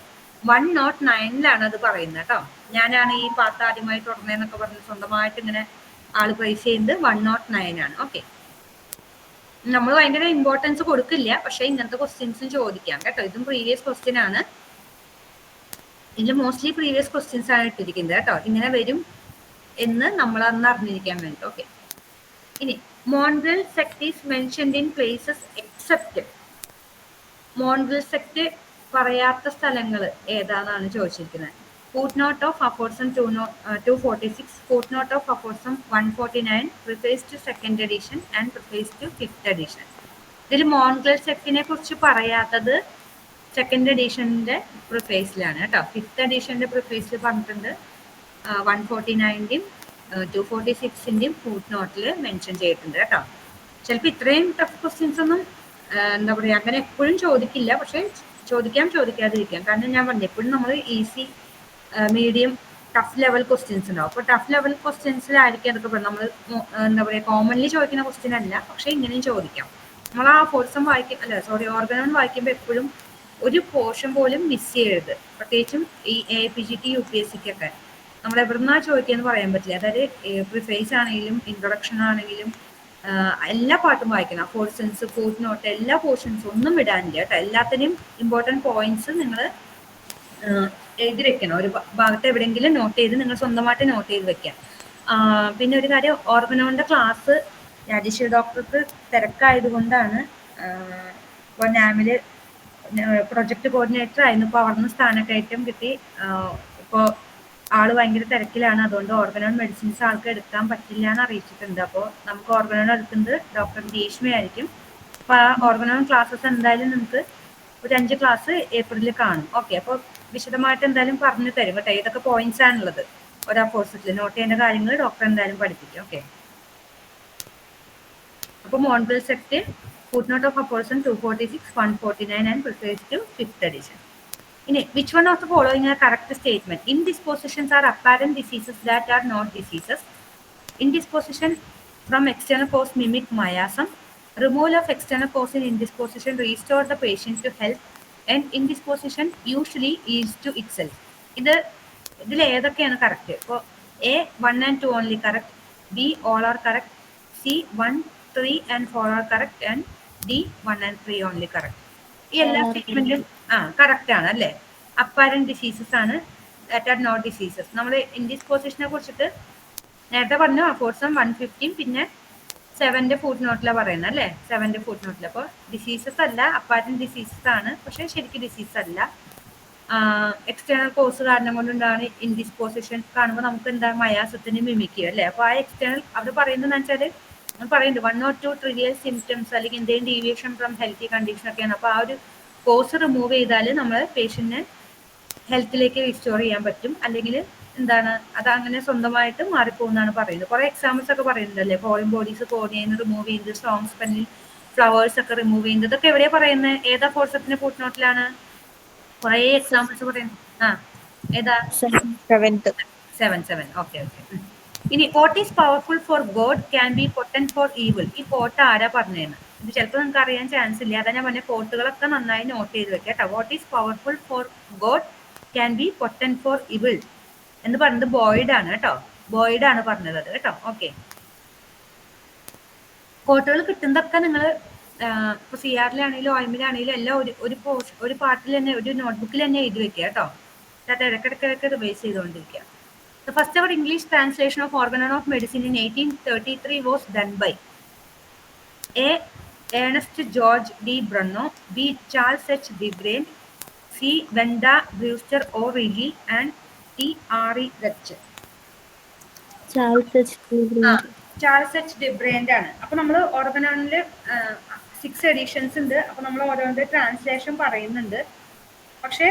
109 അത് പറയുന്നത് കേട്ടോ. ഞാനാണ് ഈ പാത്ത് ആദ്യമായി തുറന്നതെന്നൊക്കെ പറഞ്ഞ് സ്വന്തമായിട്ട് ഇങ്ങനെ ആള് പ്രൈസ് ചെയ്യുന്നത് 109 ആണ്. ഓക്കെ, നമ്മൾ ഭയങ്കര ഇമ്പോർട്ടൻസ് കൊടുക്കില്ല, പക്ഷെ ഇങ്ങനത്തെ ക്വസ്റ്റ്യൻസും ചോദിക്കാം കേട്ടോ. ഇതും പ്രീവിയസ് ക്വസ്റ്റ്യൻ ആണ്. ഇതിൽ മോസ്റ്റ്ലി പ്രീവിയസ് ക്വസ്റ്റ്യൻസ് ആണ് ഇട്ടിരിക്കുന്നത് കേട്ടോ. ഇങ്ങനെ വരും എന്ന് നമ്മൾ അന്ന് അറിഞ്ഞിരിക്കാൻ വേണ്ടി. ഓക്കെ, ഇനി mongrel sect is mentioned in places except. Mongrel sect പറയാത്ത സ്ഥലങ്ങൾ ഏതാണെന്നാണ് ചോദിച്ചിരിക്കുന്നത്. Foot note of aphorism 246, foot note of aphorism 149, preface to second edition and preface to 5th edition. ഇതിൽ മോൺഗ്രൽ സെക്ടിനെ കുറിച്ച് പറയാത്തത് സെക്കൻഡ് എഡിഷന്റെ പ്രിഫേസിലാണ് കേട്ടോ. 5th എഡിഷന്റെ പ്രിഫേസിൽ പറഞ്ഞിട്ടുണ്ട്. 149ന്റെയും 246ന്റെയും ഫുട് നോട്ടിൽ മെൻഷൻ ചെയ്തിട്ടുണ്ട് കേട്ടോ. ചിലപ്പോൾ ഇത്രയും ടഫ് ക്വസ്റ്റ്യൻസ് ഒന്നും എന്താ പറയുക അങ്ങനെ എപ്പോഴും ചോദിക്കില്ല, പക്ഷെ ചോദിക്കാതിരിക്കാം. കാരണം ഞാൻ പറഞ്ഞു എപ്പോഴും നമ്മൾ easy, medium, tough level questions ഉണ്ടാവും. അപ്പോൾ ടഫ് ലെവൽ ക്വസ്റ്റ്യൻസിലായിരിക്കും അതൊക്കെ പറഞ്ഞു. നമ്മൾ എന്താ പറയുക കോമൺലി ചോദിക്കുന്ന ക്വസ്റ്റ്യൻ അല്ല, പക്ഷെ ഇങ്ങനെയും ചോദിക്കാം. നമ്മൾ ആ ഫോഴ്സം ഓർഗനോൺ വായിക്കുമ്പോൾ എപ്പോഴും ഒരു പോർഷൻ പോലും മിസ് ചെയ്യരുത്. പ്രത്യേകിച്ചും ഈ APGT UPSCക്കൊക്കെ നമ്മൾ എവിടുന്നാ ചോദിക്കുകയെന്ന് പറയാൻ പറ്റില്ല. അതായത് പ്രിഫേസ് ആണെങ്കിലും ഇൻട്രൊഡക്ഷൻ ആണെങ്കിലും എല്ലാ പാട്ടും വായിക്കണം. പോർഷൻസ്, ഫുട് നോട്ട്, എല്ലാ പോർഷൻസും ഒന്നും വിടാനില്ല കേട്ടോ. എല്ലാത്തിനും ഇമ്പോർട്ടൻറ്റ് പോയിന്റ്സ് നിങ്ങൾ എഴുതി വെക്കണം. ഒരു ഭാഗത്ത് എവിടെയെങ്കിലും നോട്ട് ചെയ്ത് നിങ്ങൾ സ്വന്തമായിട്ട് നോട്ട് ചെയ്ത് വെക്കാം. പിന്നെ ഒരു കാര്യം, ഓർഗനോണിൻ്റെ ക്ലാസ് രാജേശ്വരി ഡോക്ടർക്ക് തിരക്കായതുകൊണ്ടാണ് ഇപ്പോൾ നാമിൽ പ്രൊജക്ട് കോർഡിനേറ്റർ ആയിരുന്നു. ഇപ്പോൾ അവിടുന്ന് സ്ഥാനക്കയറ്റം കിട്ടി. ഇപ്പോൾ ആള് ഭയങ്കര തിരക്കിലാണ്. അതുകൊണ്ട് ഓർഗനോൺ മെഡിസിൻസ് ആൾക്ക് എടുക്കാൻ പറ്റില്ല എന്ന് അറിയിച്ചിട്ടുണ്ട്. അപ്പോൾ നമുക്ക് ഓർഗനോൺ എടുക്കുന്നത് ഡോക്ടർ രേഷ്മ ആയിരിക്കും. അപ്പോൾ ആ ഓർഗനോൺ ക്ലാസ്സസ് എന്തായാലും നമുക്ക് ഒരു 5 ക്ലാസ് ഏപ്രിലിൽ കാണും. ഓക്കെ, അപ്പോൾ വിശദമായിട്ട് എന്തായാലും പറഞ്ഞു തരും കേട്ടോ. ഏതൊക്കെ പോയിന്റ്സ് ആണുള്ളത് ഒരു അഫോറിസത്തിൽ നോട്ട് ചെയ്യേണ്ട കാര്യങ്ങൾ ഡോക്ടർ എന്തായാലും പഠിപ്പിക്കും. ഓക്കെ, അപ്പോൾ mongrel sect, foot note of aphorism 246, 149 and preface to 5th edition. In which one of the following are correct statement? Indispositions are apparent diseases that are not diseases. Indisposition from external cause mimic miasm. Removal of external cause in indisposition restore the patient to health, and indisposition usually yields to itself. ഇതിൽ ഏതൊക്കെയാണ് correct? ഇപ്പോൾ A 1 and 2 only correct, B all are correct, C 1, 3 and 4 are correct, and D 1 and 3 only correct. ഈ എല്ലാ സ്റ്റേറ്റ്മെന്റും correct ആണ് അല്ലേ? Apparent diseases ആണ്, that are not diseases. നമ്മൾ ഇൻഡിസ്പോസിഷനെ കുറിച്ചിട്ട് നേരത്തെ പറഞ്ഞു. അഫോറിസം 115 പിന്നെ 7ന്റെ ഫുട് നോട്ടിലാണ് പറയുന്നത് അല്ലേ? 7ന്റെ ഫുട് നോട്ടിൽ. അപ്പോൾ ഡിസീസസ് അല്ല, അപ്പാരന്റ് ഡിസീസസ് ആണ്, പക്ഷെ ശരിക്കും ഡിസീസ് അല്ല. എക്സ്റ്റേണൽ കോസ് കാരണം കൊണ്ടുണ്ടാണ് ഇൻഡിസ്പോസിഷൻ. കാണുമ്പോൾ നമുക്ക് എന്താ മയാസത്തിന് മിമിക്കുക അല്ലേ? അപ്പോൾ ആ എക്സ്റ്റേണൽ അവർ പറയുന്നതെന്ന് വെച്ചാൽ പറയുന്നുണ്ട് 1 or 2 ട്രിവിയൽ സിംറ്റംസ് അല്ലെങ്കിൽ എന്തെങ്കിലും ഡീവിയേഷൻ ഫ്രം ഹെൽത്തി കണ്ടീഷൻ ഒക്കെയാണ്. അപ്പോൾ ആ ഒരു കോസ് റിമൂവ് ചെയ്താൽ നമ്മൾ പേഷ്യന്റിനെ ഹെൽത്തിലേക്ക് റിസ്റ്റോർ ചെയ്യാൻ പറ്റും. അല്ലെങ്കിൽ എന്താണ് അത് അങ്ങനെ സ്വന്തമായിട്ട് മാറിപ്പോകുന്നാണ് പറയുന്നത്. കുറെ എക്സാമ്പിൾസ് ഒക്കെ പറയുന്നുണ്ടല്ലേ? ഫോറിൻ ബോഡീസ് കോർണിയന്ന് റിമൂവ് ചെയ്യുന്നത്, സ്ട്രോങ് സ്പെല്ലിൽ ഫ്ലവേഴ്സ് ഒക്കെ റിമൂവ് ചെയ്യുന്നത്, ഇതൊക്കെ എവിടെയാ പറയുന്നത്? ഏതാ ഫോർസത്തിന്റെ ഫുട് നോട്ടിലാണ് കുറെ എക്സാമ്പിൾസ് പറയുന്നത്? ഏതാ? 7. ഓക്കെ. ഇനി what is powerful for god can be potent four evil. ഈ കോട്ട് ആരാ പറഞ്ഞതെന്ന് ഇത് ചിലപ്പോൾ നിങ്ങൾക്ക് അറിയാൻ ചാൻസ് ഇല്ല. അതാ ഞാൻ പറഞ്ഞ കോട്ടുകളൊക്കെ നന്നായി നോട്ട് ചെയ്ത് വെക്കാം കേട്ടോ. What is powerful for god can be potent for evil എന്ന് പറഞ്ഞത് ബോയ്ഡ് ആണ് കേട്ടോ. ബോയ്ഡ് ആണ് പറഞ്ഞത് അത് കേട്ടോ. ഓക്കെ, കോട്ടുകൾ കിട്ടുന്നതൊക്കെ നിങ്ങൾ ഇപ്പോൾ CR-ലാണെങ്കിലും OIM-ലാണെങ്കിലും എല്ലാം ഒരു പാർട്ടിൽ തന്നെ, ഒരു നോട്ട്ബുക്കിൽ തന്നെ എഴുതി വെക്കുക കേട്ടോ. അത് ഇടയ്ക്കിടയ്ക്ക് റിവൈസ് ചെയ്തുകൊണ്ടിരിക്കുക. The first ever English translation of Organon of Medicine in 1833 was done by A. Ernest George de Brunno, B Charles H Debrand, C Wenda Brewster O'Reilly and T Ari Rach. Charles H Debrand. Charles H Debrand ആണ്. അപ്പൊ നമ്മൾ ഓർഗനോണില് 6 editions ഉണ്ട്. അപ്പൊ നമ്മൾ ഓരോന്നിന്റെ translation പറയുന്നുണ്ട്. പക്ഷെ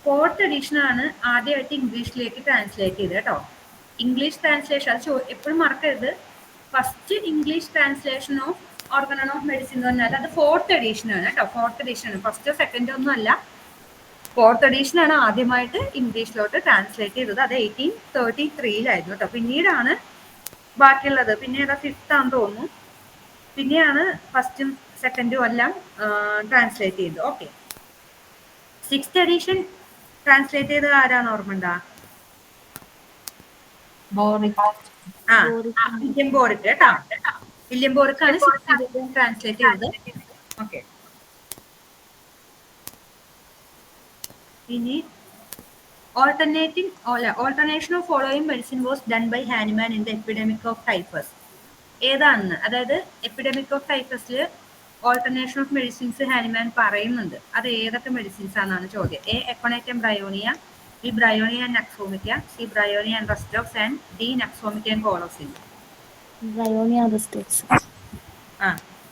4th edition ആണ് ആദ്യമായിട്ട് ഇംഗ്ലീഷിലേക്ക് ട്രാൻസ്ലേറ്റ് ചെയ്തത് കേട്ടോ. ഇംഗ്ലീഷ് ട്രാൻസ്ലേഷൻ അത് എപ്പോഴും മറക്കരുത്. First English translation of Organon of medicine എന്ന് പറഞ്ഞാൽ അത് 4th എഡിഷൻ ആണ് കേട്ടോ. 4th എഡിഷൻ ആണ്, ഫസ്റ്റോ സെക്കൻഡോ ഒന്നും അല്ല. 4th എഡിഷൻ ആണ് ആദ്യമായിട്ട് ഇംഗ്ലീഷിലോട്ട് ട്രാൻസ്ലേറ്റ് ചെയ്തത്. അത് 1833 കേട്ടോ. പിന്നീടാണ് ബാക്കിയുള്ളത്. പിന്നെ ഏതാ 5th ആണെന്ന് തോന്നുന്നു. പിന്നെയാണ് ഫസ്റ്റും സെക്കൻഡും എല്ലാം ട്രാൻസ്ലേറ്റ് ചെയ്തത്. ഓക്കെ, 6th എഡിഷൻ ട്രാൻസ്ലേറ്റ് ചെയ്തത് ആരാന്ന് ഓർമ്മണ്ടാ? വില്യം ബോറിക് കേട്ടോ. വില്യം ബോറിക് ആണ് 6th എഡിഷൻ ട്രാൻസ്ലേറ്റ് ചെയ്തത്. ഓക്കെ, ഇനി alternation of following medicine was done by Hahnemann in the epidemic of typhus. ഏതാണെന്ന്, അതായത് എപ്പിഡമിക് ഓഫ് ടൈഫസിൽ ഓൾട്ടർനേഷൻ ഓഫ് മെഡിസിൻസ് ഹാനിമാൻ പറയുന്നുണ്ട്. അത് ഏതൊക്കെ മെഡിസിൻസ് ആണെന്നാണ് ചോദ്യം. A aconitum bryonia, B bryonia and nux vomica, C bryonia and rhus tox and D nux vomica and colocynth. Bryonia rhus tox.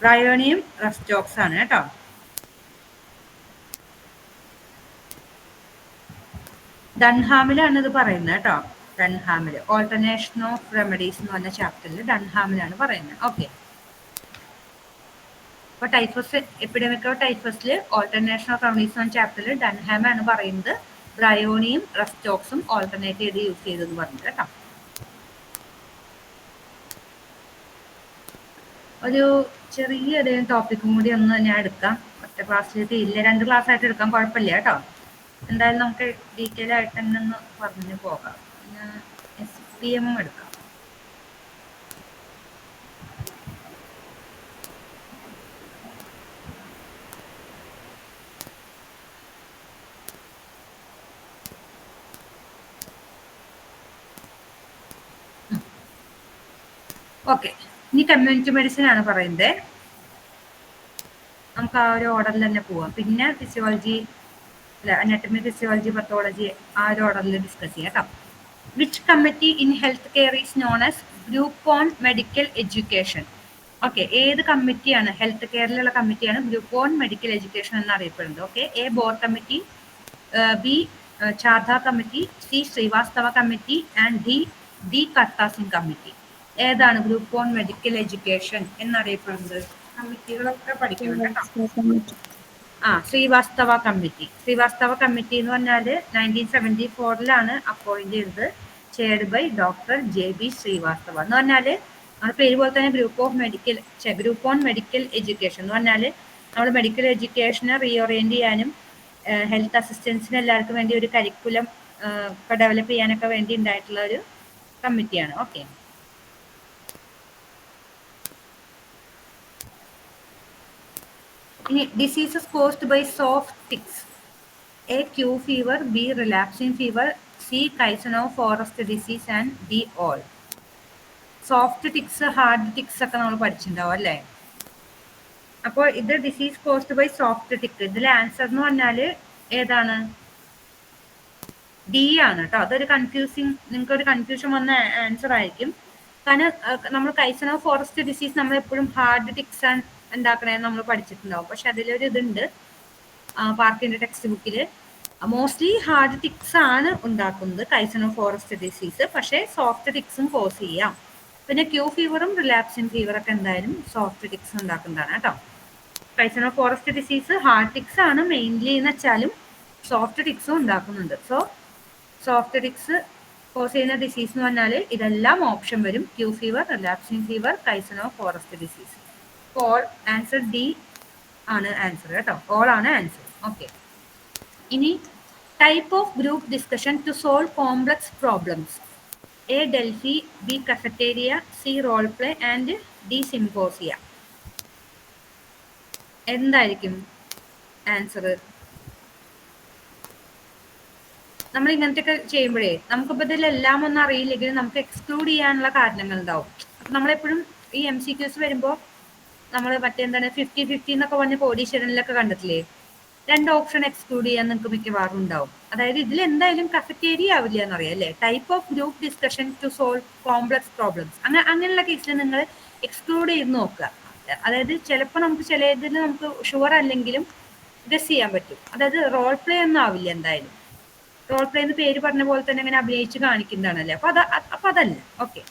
ബ്രയോണിയും rhus tox ആണ് കേട്ടോ. ഡൺഹാമിലാണ് ഇത് പറയുന്നത് കേട്ടോ. ഡൺഹാമിൽ ഓൾട്ടർനേഷൻ ഓഫ് റെമഡീസ് എന്ന് പറഞ്ഞ ചാപ്റ്ററിൽ ഡൺഹാമിലാണ് പറയുന്നത്. ഓക്കെ, അപ്പൊ ടൈഫസ് എപ്പിഡമിക് ഓഫ് ടൈഫസിൽ ഓൾട്ടർനേഷൻ ഓഫ് റെമഡീസ് എന്ന ചാപ്റ്ററിൽ ഡൺഹാം ആണ് പറയുന്നത് ബ്രയോണിയും റെസ്റ്റോക്സും ഓൾട്ടർനേറ്റ് ചെയ്ത് യൂസ് ചെയ്തെന്ന് പറഞ്ഞത് കേട്ടോ. ഒരു ചെറിയ ടോപ്പിക്കും കൂടി ഒന്ന് ഞാൻ എടുക്കാം. ഒറ്റ ക്ലാസ്സിലേക്ക് ഇല്ല, 2 ക്ലാസ് ആയിട്ട് എടുക്കാൻ കുഴപ്പമില്ല കേട്ടോ. എന്തായാലും നമുക്ക് ഡീറ്റെയിൽ ആയിട്ട് തന്നെ ഒന്ന് പറഞ്ഞു പോകാം. പിന്നെ SPM എടുക്കാം. ഓക്കെ, ഇനി കമ്മ്യൂണിറ്റി മെഡിസിൻ ആണ് പറയുന്നത്. നമുക്ക് ആ ഒരു ഓർഡറിൽ തന്നെ പോവാം. പിന്നെ ഫിസിയോളജി, അനാട്ടമി, ഫിസിയോളജി, പത്തോളജി ആ ഒരു ഓർഡറിൽ ഡിസ്കസ് ചെയ്യാം കേട്ടോ. Which committee in health care is known as group on medical education? Okay, ഏത് കമ്മിറ്റിയാണ്? ഹെൽത്ത് കെയറിലുള്ള കമ്മിറ്റിയാണ് ഗ്രൂപ്പ് ഓൺ മെഡിക്കൽ എഡ്യൂക്കേഷൻ എന്നറിയപ്പെടുന്നത്. Okay, A Bhore committee, B Chadha committee, C Shrivastava committee and D Kartar Singh committee. ഏതാണ് ഗ്രൂപ്പ് ഓൺ മെഡിക്കൽ എഡ്യൂക്കേഷൻ എന്നറിയപ്പെടുന്നത്? കമ്മിറ്റികളൊക്കെ പഠിക്കണം കേട്ടോ. ശ്രീവാസ്തവ കമ്മിറ്റി. ശ്രീവാസ്തവ കമ്മിറ്റി എന്ന് പറഞ്ഞാൽ 1974 അപ്പോയിന്റ് ചെയ്തത്, chaired by doctor JB Srivastava. എന്ന് പറഞ്ഞാൽ നമ്മുടെ പേര് പോലെ തന്നെ ഗ്രൂപ്പ് ഓൺ മെഡിക്കൽ എഡ്യൂക്കേഷൻ എന്ന് പറഞ്ഞാൽ നമ്മൾ മെഡിക്കൽ എഡ്യൂക്കേഷനെ റീഓറിയന്റ് ചെയ്യാനും ഹെൽത്ത് അസിസ്റ്റൻസിന് എല്ലാവർക്കും വേണ്ടി ഒരു കരിക്കുലം ഡെവലപ്പ് ചെയ്യാനൊക്കെ വേണ്ടി ഉണ്ടായിട്ടുള്ള ഒരു കമ്മിറ്റിയാണ്. ഓക്കെ, ഇനി diseases caused by soft ticks. A Q fever, B relapsing fever, C Kyasanur forest disease and D all. Soft ticks, hard ticks ഒക്കെ നമ്മൾ പഠിച്ചിട്ടുണ്ടാവും അല്ലേ? അപ്പോൾ ഇത് disease caused by soft tick. ഇതിൽ ആൻസർ എന്ന് പറഞ്ഞാൽ ഏതാണ്? ഡി ആണ് കേട്ടോ. അതൊരു നിങ്ങൾക്ക് ഒരു കൺഫ്യൂഷൻ വന്ന ആൻസർ ആയിരിക്കും. കാരണം നമ്മൾ കൈസനോ ഫോറസ്റ്റ് ഡിസീസ് നമ്മൾ എപ്പോഴും ഹാർഡ് ടിക്സ് ആണ് ഉണ്ടാക്കണേന്ന് നമ്മൾ പഠിച്ചിട്ടുണ്ടാവും. പക്ഷെ അതിലൊരു ഇതുണ്ട് പാർക്കിന്റെ ടെക്സ്റ്റ് ബുക്കിൽ, മോസ്റ്റ്ലി ഹാർഡ് ടിക്സ് ആണ് ഉണ്ടാക്കുന്നത് കൈസനോ ഫോറസ്റ്റ് ഡിസീസ്. പക്ഷെ സോഫ്റ്റ് ടിക്സും കോസ് ചെയ്യാം. പിന്നെ ക്യൂ ഫീവറും റിലാപ്സിംഗ് ഫീവറൊക്കെ എന്തായാലും സോഫ്റ്റ് ടിക്സ് ഉണ്ടാക്കുന്നതാണ് കേട്ടോ. Kyasanur forest disease hard ticks ആണ് മെയിൻലി എന്ന് വെച്ചാലും സോഫ്റ്റ് ടിക്സും ഉണ്ടാക്കുന്നുണ്ട്. സോ സോഫ്റ്റ് ടിക്സ് കോസ് ചെയ്യുന്ന ഡിസീസ് എന്ന് പറഞ്ഞാൽ ഇതെല്ലാം ഓപ്ഷൻ വരും: Q fever, relapsing fever, Kyasanur forest disease. All answer D ആണ് ആൻസർ കേട്ടോ. ഓൾ ആണ് ആൻസർ. ഓക്കെ, ഇനി type of group discussion to solve complex problems. A Delphi, B cafeteria, C role play and D symposia. എന്തായിരിക്കും answer? നമ്മൾ ഇങ്ങനത്തെ ഒക്കെ ചെയ്യുമ്പോഴേ നമുക്കിപ്പോൾ ഇതിലെല്ലാം ഒന്നും അറിയില്ലെങ്കിൽ നമുക്ക് എക്സ്ക്ലൂഡ് ചെയ്യാനുള്ള കാരണങ്ങൾ ഉണ്ടാവും. അപ്പം നമ്മളെപ്പോഴും ഈ MCQs വരുമ്പോൾ നമ്മൾ മറ്റെന്താണ് 50-50 എന്നൊക്കെ പറഞ്ഞ കോടീശ്വരനിലൊക്കെ കണ്ടിട്ടില്ലേ? 2 ഓപ്ഷൻ എക്സ്ക്ലൂഡ് ചെയ്യാൻ നിങ്ങൾക്ക് മിക്കവാറും ഉണ്ടാവും. അതായത് ഇതിൽ എന്തായാലും കഫറ്റേരിയ ആവില്ല എന്നറിയാം അല്ലേ? Type of group discussion to solve complex problems അങ്ങനെയുള്ള കേസിൽ നിങ്ങൾ എക്സ്ക്ലൂഡ് ചെയ്ത് നോക്കുക. അതായത് ചിലപ്പോൾ നമുക്ക് ചിലതിൽ നമുക്ക് ഷുവർ അല്ലെങ്കിലും ഗസ് ചെയ്യാൻ പറ്റും. അതായത് റോൾ പ്ലേ ഒന്നും ആവില്ല എന്തായാലും. റോൾ പ്ലേ എന്ന് പേര് പറഞ്ഞ പോലെ തന്നെ അങ്ങനെ അഭിനയിച്ച് കാണിക്കുന്നതാണല്ലേ. അപ്പൊ അതല്ല. ഓക്കെ,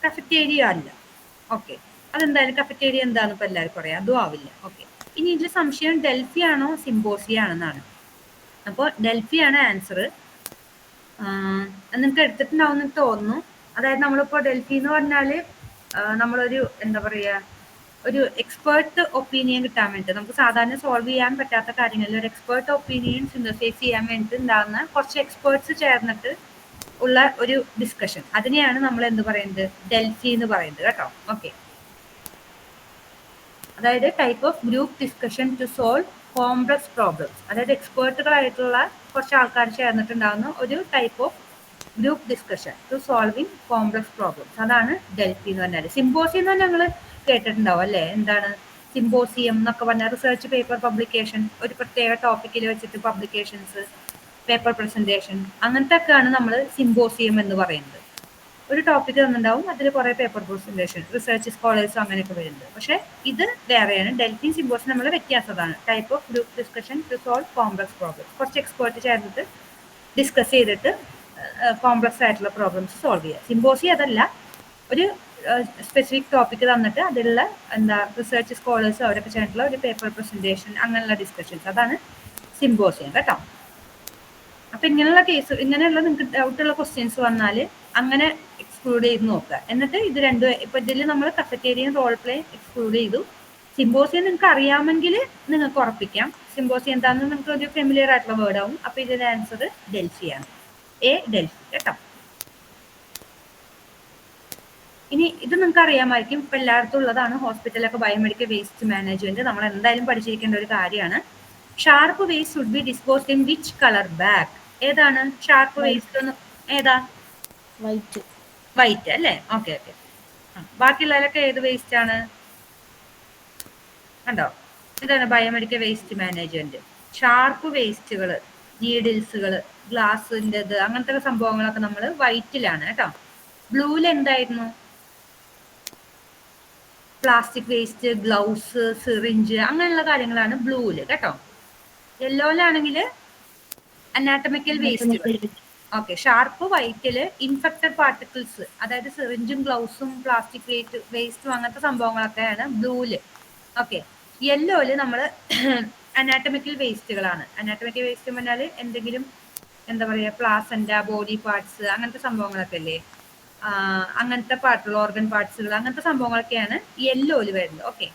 കഫറ്റേരിയ അല്ല. ഓക്കെ, അതെന്തായാലും കഫറ്റേരിയ എന്താണെന്ന് ഇപ്പൊ എല്ലാവർക്കും അറിയാം, അതും ആവില്ല. ഓക്കെ, ഇനി ഇതിൽ സംശയം ഡെൽഫി ആണോ സിംബോസിയ ആണെന്നാണ്. അപ്പോൾ ഡെൽഫി ആണ് ആൻസർ. നിങ്ങൾക്ക് എടുത്തിട്ടുണ്ടാവുമെന്ന് തോന്നുന്നു. അതായത് നമ്മളിപ്പോൾ ഡെൽഫി എന്ന് പറഞ്ഞാൽ നമ്മളൊരു എന്താ പറയുക, ഒരു എക്സ്പേർട്ട് ഒപ്പീനിയൻ കിട്ടാൻ വേണ്ടിയിട്ട്, നമുക്ക് സാധാരണ സോൾവ് ചെയ്യാൻ പറ്റാത്ത കാര്യങ്ങളിൽ ഒരു എക്സ്പേർട്ട് ഒപ്പീനിയൻ സിന്തസൈസ് ചെയ്യാൻ വേണ്ടിയിട്ട് ഉണ്ടാകുന്ന കുറച്ച് എക്സ്പേർട്സ് ചേർന്നിട്ട് ഉള്ള ഒരു ഡിസ്കഷൻ, അതിനെയാണ് നമ്മൾ എന്ത് പറയുന്നത്, ഡെൽഫി എന്ന് പറയുന്നത് കേട്ടോ. ഓക്കെ, അതായത് type of group discussion to solve complex problems. അതായത് എക്സ്പേർട്ടുകളായിട്ടുള്ള കുറച്ച് ആൾക്കാർ ചേർന്നിട്ടുണ്ടാകുന്ന ഒരു type of group discussion to solving complex problems, അതാണ് ഡെൽഫി എന്ന് പറഞ്ഞാൽ. സിംബോസിയം എന്ന് ഞങ്ങൾ കേട്ടിട്ടുണ്ടാവും അല്ലേ? എന്താണ് സിംബോസിയം എന്നൊക്കെ പറഞ്ഞാൽ? റിസർച്ച് പേപ്പർ പബ്ലിക്കേഷൻ, ഒരു പ്രത്യേക ടോപ്പിക്കിൽ വെച്ചിട്ട് പബ്ലിക്കേഷൻസ്, പേപ്പർ പ്രസന്റേഷൻ, അങ്ങനത്തെ ഒക്കെയാണ് നമ്മൾ സിംബോസിയം എന്ന് പറയുന്നത്. ഒരു ടോപ്പിക് തന്നിട്ടുണ്ടാവും, അതിൽ കുറേ പേപ്പർ പ്രസന്റേഷൻ, റിസർച്ച് സ്കോളേഴ്സും അങ്ങനെയൊക്കെ വരുന്നത്. പക്ഷെ ഇത് വേറെയാണ്. ഡെൽഫി സിംബോസിയം നമ്മൾ വ്യത്യാസമാണ്. Type of group discussion to solve complex problems. കുറച്ച് എക്സ്പേർട്ട് ചേർന്നിട്ട് ഡിസ്കസ് ചെയ്തിട്ട് കോംപ്ലക്സ് ആയിട്ടുള്ള പ്രോബ്ലംസ് സോൾവ് ചെയ്യുക. സിംബോസിയം അതല്ല, ഒരു സ്പെസിഫിക് ടോപ്പിക് തന്നിട്ട് അതിലുള്ള റിസർച്ച് സ്കോളേഴ്സ് അവരൊക്കെ ചേർന്നിട്ടുള്ള ഒരു പേപ്പർ പ്രസന്റേഷൻ, അങ്ങനെയുള്ള ഡിസ്കഷൻസ്, അതാണ് സിംബോസിയം കേട്ടോ. അപ്പൊ ഇങ്ങനെയുള്ള കേസ്, ഇങ്ങനെയുള്ള നിങ്ങൾക്ക് ഡൗട്ടുള്ള ക്വസ്റ്റ്യൻസ് വന്നാൽ അങ്ങനെ എക്സ്ക്ലൂഡ് ചെയ്ത് നോക്കുക. എന്നിട്ട് ഇത് രണ്ടും, ഇപ്പൊ ഇതിൽ നമ്മൾ കഫറ്റേരിയൻ റോൾ പ്ലേ എക്സ്ക്ലൂഡ് ചെയ്തു. സിംബോസിയം നിങ്ങൾക്ക് അറിയാമെങ്കിൽ നിങ്ങൾക്ക് ഉറപ്പിക്കാം. സിംബോസിയം എന്താണെന്ന് നിങ്ങൾക്ക് ഒരു ഫെമിലിയർ ആയിട്ടുള്ള വേർഡ് ആവും. അപ്പൊ ഇതിന്റെ ആൻസർ ഡെൽഫിയാണ്. എ, ഡെൽഫി കേട്ടോ. ഇനി ഇത് നിങ്ങൾക്ക് അറിയാമായിരിക്കും, ഇപ്പൊ എല്ലായിടത്തും ഉള്ളതാണ്. ഹോസ്പിറ്റലൊക്കെ ബയോമെഡിക്കൽ വേസ്റ്റ് മാനേജ്മെന്റ് നമ്മൾ എന്തായാലും പഠിച്ചിരിക്കേണ്ട ഒരു കാര്യമാണ്. Sharp waste should be disposed in which colour bag? ഏതാണ് ഷാർപ്പ് വേസ്റ്റ്? ഏതാ? വൈറ്റ്. വൈറ്റ് അല്ലേ? Okay okay. ബാക്കിയുള്ളവരൊക്കെ ഏത് വേസ്റ്റ് ആണ്? കണ്ടോ, ഇതാണ് ബയോമെഡിക്കൽ വേസ്റ്റ് മാനേജ്മെന്റ്. ഷാർപ്പ് വേസ്റ്റുകൾ, നീഡിൽസുകൾ, ഗ്ലാസിൻ്റെത്, അങ്ങനത്തെ സംഭവങ്ങളൊക്കെ നമ്മൾ വൈറ്റിലാണ് കേട്ടോ. ബ്ലൂവിൽ എന്തായിരുന്നു? പ്ലാസ്റ്റിക് വേസ്റ്റ്, ഗ്ലൗസ്, സിറിഞ്ച്, അങ്ങനെയുള്ള കാര്യങ്ങളാണ് ബ്ലൂവിൽ കേട്ടോ. യെല്ലോയിലാണെങ്കിൽ അനാട്ടമിക്കൽ വേസ്റ്റുകൾ. ഓക്കെ, ഷാർപ്പ് വൈറ്റില് ഇൻഫെക്റ്റഡ് പാർട്ടിക്കിൾസ്, അതായത് സിറിഞ്ചും ഗ്ലൗസും പ്ലാസ്റ്റിക് വേസ്റ്റും അങ്ങനത്തെ സംഭവങ്ങളൊക്കെയാണ് ബ്ലൂവില്. ഓക്കെ, യെല്ലോയില് നമ്മൾ അനാട്ടമിക്കൽ വേസ്റ്റുകളാണ്. അനാട്ടമിക്കൽ വേസ്റ്റ് പറഞ്ഞാൽ എന്തെങ്കിലും എന്താ പറയുക, പ്ലാസന്റ, ബോഡി പാർട്സ്, അങ്ങനത്തെ സംഭവങ്ങളൊക്കെ അല്ലേ, അങ്ങനത്തെ പാർട്ടുകൾ, ഓർഗൻ പാർട്സുകൾ, അങ്ങനത്തെ സംഭവങ്ങളൊക്കെയാണ് യെല്ലോയില് വരുന്നത്. ഓക്കെ,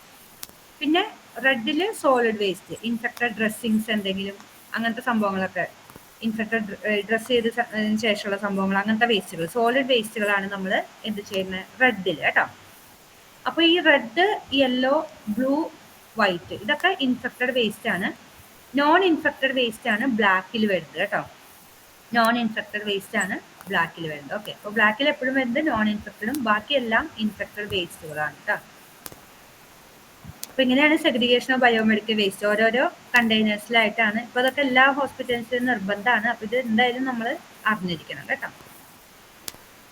പിന്നെ റെഡില് സോളിഡ് വേസ്റ്റ്, ഇൻഫെക്റ്റഡ് ഡ്രസ്സിങ്സ്, എന്തെങ്കിലും അങ്ങനത്തെ സംഭവങ്ങളൊക്കെ, ഇൻഫെക്റ്റഡ് ഡ്രസ് ചെയ്ത് ശേഷമുള്ള സംഭവങ്ങൾ, അങ്ങനത്തെ വേസ്റ്റുകൾ, സോളിഡ് വേസ്റ്റുകളാണ് നമ്മൾ എന്ത് ചെയ്യുന്നത് റെഡിൽ കേട്ടോ. അപ്പൊ ഈ റെഡ്, യെല്ലോ, ബ്ലൂ, വൈറ്റ് ഇതൊക്കെ ഇൻഫെക്റ്റഡ് വേസ്റ്റ് ആണ്. നോൺ ഇൻഫെക്റ്റഡ് വേസ്റ്റ് ആണ് ബ്ലാക്കിൽ വരുന്നത് കേട്ടോ. നോൺ ഇൻഫെക്റ്റഡ് വേസ്റ്റ് ആണ് ബ്ലാക്കിൽ വരുന്നത്. ഓക്കെ, അപ്പോൾ ബ്ലാക്കിൽ എപ്പോഴും വരുന്നത് നോൺ ഇൻഫെക്റ്റഡും ബാക്കിയെല്ലാം ഇൻഫെക്റ്റഡ് വേസ്റ്റുകളാണ് കേട്ടോ. അപ്പൊ ഇങ്ങനെയാണ് സെഗ്രിഗേഷൻ ഓഫ് ബയോമെഡിക്കൽ വേസ്റ്റ്. ഓരോരോ കണ്ടെയ്നേഴ്സിലായിട്ടാണ്. ഇപ്പൊ അതൊക്കെ എല്ലാ ഹോസ്പിറ്റൽസിലും നിർബന്ധമാണ്. അപ്പൊ ഇത് എന്തായാലും നമ്മൾ അറിഞ്ഞിരിക്കണം കേട്ടോ.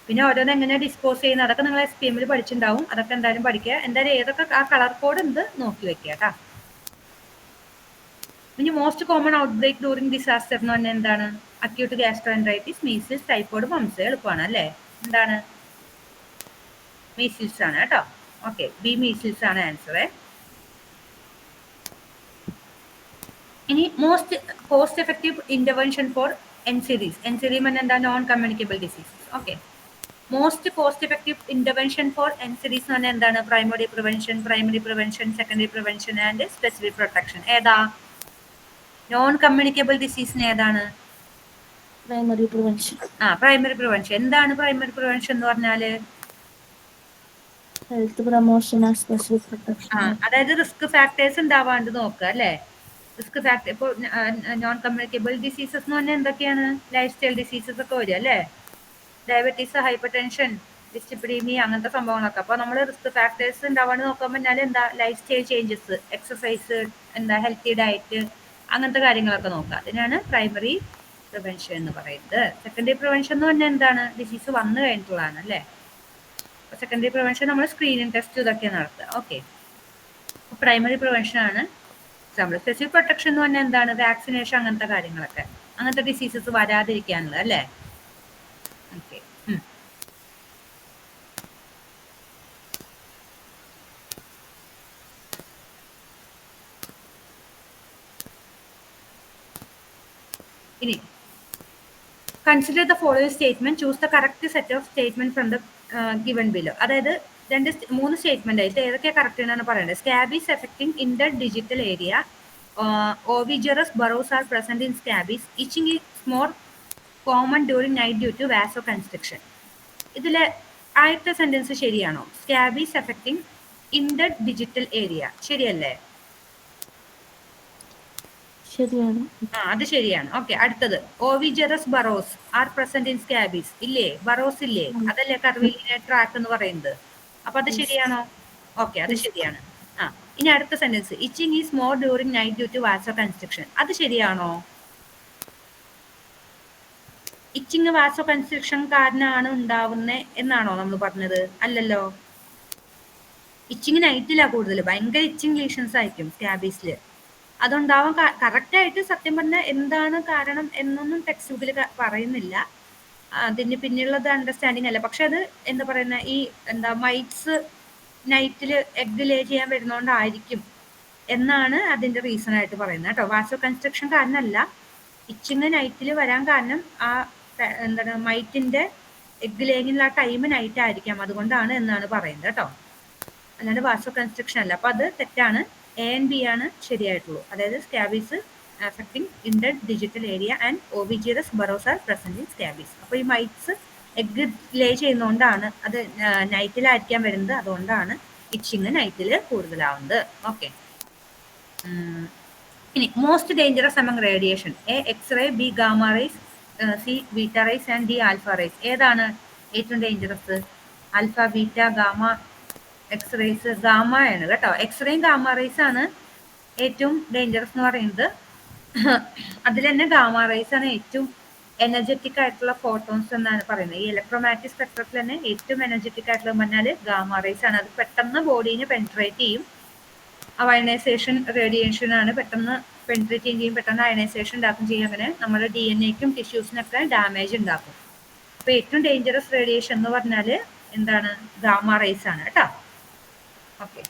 പിന്നെ ഓരോന്ന് എങ്ങനെ ഡിസ്പോസ് ചെയ്യുന്നത് അതൊക്കെ നിങ്ങൾ SPM പഠിച്ചിട്ടുണ്ടാവും. അതൊക്കെ എന്തായാലും പഠിക്കുക. എന്തായാലും ഏതൊക്കെ ആ കളർ കോഡ് ഉണ്ട് നോക്കി വെക്കുക കേട്ടോ. ഇനി most common outbreak during disaster എന്ന് പറഞ്ഞാൽ എന്താണ്? Acute gastroenteritis, measles, typhoid, mumps. എളുപ്പമാണ് അല്ലേ? എന്താണ്? മീസിൽസ് ആണ് കേട്ടോ. ഓക്കെ, ബി മീസിൽസ് ആണ് ആൻസർ. ഇനി most cost effective intervention for NCDs. NCD എന്താ? Non communicable diseases. Okay, most cost effective intervention for NCDs എന്ന് പറഞ്ഞാൽ എന്താണ്? Primary prevention, secondary prevention and specific protection. ഏതാ? നോൺ കമ്മ്യൂണിക്കബിൾ ഡിസീസിന് ഏതാണ്? Primary prevention. Primary prevention. എന്താണ് primary prevention എന്ന് പറഞ്ഞാല്? Health promotion and specific protection. അതായത് റിസ്ക് ഫാക്ടേഴ്സ് ഉണ്ടാവാണ്ട് നോക്കുക അല്ലേ? റിസ്ക് ഫാക്ടർ ഇപ്പോൾ നോൺ കമ്മ്യൂണിക്കബിൾ ഡിസീസസ് എന്ന് പറഞ്ഞാൽ എന്തൊക്കെയാണ്? ലൈഫ് സ്റ്റൈൽ ഡിസീസസ് ഒക്കെ വരും അല്ലേ? ഡയബറ്റീസ്, ഹൈപ്പർ ടെൻഷൻ, ഡിസ്റ്റിപ്രീമി അങ്ങനത്തെ സംഭവങ്ങളൊക്കെ. അപ്പോൾ നമ്മൾ റിസ്ക് ഫാക്ടേഴ്സ് ഉണ്ടാവാണ്ട് നോക്കാൻ പറഞ്ഞാൽ എന്താ ലൈഫ് സ്റ്റൈൽ ചേഞ്ചസ്, എക്സസൈസ്, എന്താ ഹെൽത്തി ഡയറ്റ്, അങ്ങനത്തെ കാര്യങ്ങളൊക്കെ നോക്കുക. അതിനാണ് പ്രൈമറി പ്രിവെൻഷൻ എന്ന് പറയുന്നത്. സെക്കൻഡറി പ്രിവെൻഷൻ എന്ന് പറഞ്ഞാൽ എന്താണ്? ഡിസീസ് വന്നു കഴിഞ്ഞിട്ടുള്ളതാണ് അല്ലേ. സെക്കൻഡറി പ്രിവെൻഷൻ നമ്മൾ സ്ക്രീനിങ് ടെസ്റ്റ് ഇതൊക്കെ നടത്തുക. ഓക്കെ, പ്രൈമറി പ്രിവെൻഷൻ ആണ് എക്സാമ്പിൾ. സ്പെസിഫിക് പ്രൊട്ടക്ഷൻ എന്ന് പറഞ്ഞാൽ എന്താണ്? വാക്സിനേഷൻ, അങ്ങനത്തെ കാര്യങ്ങളൊക്കെ, അങ്ങനത്തെ ഡിസീസസ് വരാതിരിക്കാനുള്ളത് അല്ലേ. ഓക്കെ, ഇനി consider the following statement, choose the correct set of statement from the given below. അതായത് മൂന്ന് സ്റ്റേറ്റ്മെന്റ് ആയിട്ട് ഏതൊക്കെയാണ് കറക്റ്റ് എന്നാണ് പറയുന്നത്. Scabies affecting interdigital area, ovigerous burrows are present in scabies, itching is more common during night due to vasoconstriction. ഇതിലെ ആദ്യത്തെ sentence ശരിയാണോ? Scabies affecting interdigital area ശരിയല്ലേ? ശരിയാണ്. അത് ശരിയാണ്. ഓക്കെ, അടുത്തത് ovigerous burrows are present in scabies ഇല്ലേ? ബറോസ് ഇല്ലേ? അതല്ലേ കർവിലിനെ ട്രാക്ക് എന്ന് പറയുന്നത്. അപ്പൊ അത് ശരിയാണോ? ഓക്കെ, അത് ശരിയാണ്. ഇനി അടുത്ത sentence, itching is more during night due to vasoconstriction, അത് ശരിയാണോ? ഇച്ചിങ് വാസോ കൺസ്ട്രക്ഷൻ കാരണമാണ് ഉണ്ടാവുന്നത് എന്നാണോ നമ്മൾ പറഞ്ഞത്? അല്ലല്ലോ. ഇച്ചിങ് നൈറ്റിലാ കൂടുതൽ, ഭയങ്കര ഇച്ചിങ് ലീഷൻസ് ആയിരിക്കും സ്കാബീസിൽ. അതുണ്ടാവാൻ കറക്റ്റ് ആയിട്ട് സത്യം പറഞ്ഞാൽ എന്താണ് കാരണം എന്നൊന്നും ടെക്സ്റ്റ് ബുക്കിൽ പറയുന്നില്ല. അതിന് പിന്നിലുള്ളത് അണ്ടർസ്റ്റാൻഡിങ് അല്ല. പക്ഷെ അത് എന്താ പറയുന്ന ഈ മൈറ്റ്സ് നൈറ്റിൽ എഗ് ലേ ചെയ്യാൻ വരുന്നോണ്ടായിരിക്കും എന്നാണ് അതിന്റെ റീസൺ ആയിട്ട് പറയുന്നത് കേട്ടോ. വാസോ കൺസ്ട്രക്ഷൻ കാരണമല്ല, ഇച്ചിങ് നൈറ്റിൽ വരാൻ കാരണം ആ എന്താണ് മൈറ്റിന്റെ എഗ് ലേയിങ്ങിനുള്ള ആ ടൈം നൈറ്റ് ആയിരിക്കാം, അതുകൊണ്ടാണ് എന്നാണ് പറയുന്നത് കേട്ടോ. അല്ലാണ്ട് വാസോ കൺസ്ട്രക്ഷൻ അല്ല. അപ്പൊ അത് തെറ്റാണ്. എ ആൻഡ് ബി ആണ് ശരിയായിട്ടുള്ളൂ. അതായത് scabies affecting interdigital area and ovigerous burrows are present in scabies. അപ്പോൾ ഈ മൈറ്റ്സ് എഗ് ലേ ചെയ്യുന്നതുകൊണ്ടാണ്, അത് നൈറ്റിലായിരിക്കാൻ വരുന്നത്, അതുകൊണ്ടാണ് ഇച്ചിങ് നൈറ്റിൽ കൂടുതലാവുന്നത്. ഓക്കെ, ഇനി most dangerous among radiation, A x-ray, B gamma rays, C beta rays and D alpha rays. ഏതാണ് ഏറ്റവും dangerous? Alpha, beta, gamma, x-rays? Gamma ആണ് കേട്ടോ. എക്സ്റേയും ഗാമ റേസ് ആണ് ഏറ്റവും ഡേഞ്ചറസ് എന്ന് പറയുന്നത്. അതിൽ തന്നെ ഗാമ റേസ് ആണ് ഏറ്റവും എനർജറ്റിക് ആയിട്ടുള്ള ഫോട്ടോൺസ് എന്നാണ് പറയുന്നത്. ഈ ഇലക്ട്രോമാഗ്നറ്റിക് സ്പെക്ട്രത്തിൽ തന്നെ ഏറ്റവും എനർജറ്റിക് ആയിട്ടുള്ള പറഞ്ഞാൽ ഗാമ റേസ് ആണ്. അത് പെട്ടെന്ന് ബോഡീനെ പെൻട്രേറ്റ് ചെയ്യും. അയണൈസേഷൻ റേഡിയേഷൻ ആണ്, പെട്ടെന്ന് പെൻട്രേറ്റ് ചെയ്യും, പെട്ടെന്ന് അയണൈസേഷൻ ഉണ്ടാക്കും ചെയ്യും. അങ്ങനെ നമ്മുടെ DNA-ക്കും ടിഷ്യൂസിനൊക്കെ ഡാമേജ് ഉണ്ടാക്കും. അപ്പോൾ ഏറ്റവും ഡേഞ്ചറസ് റേഡിയേഷൻ എന്ന് പറഞ്ഞാൽ എന്താണ്? ഗാമ റേസ് ആണ് കേട്ടോ. ഓക്കെ,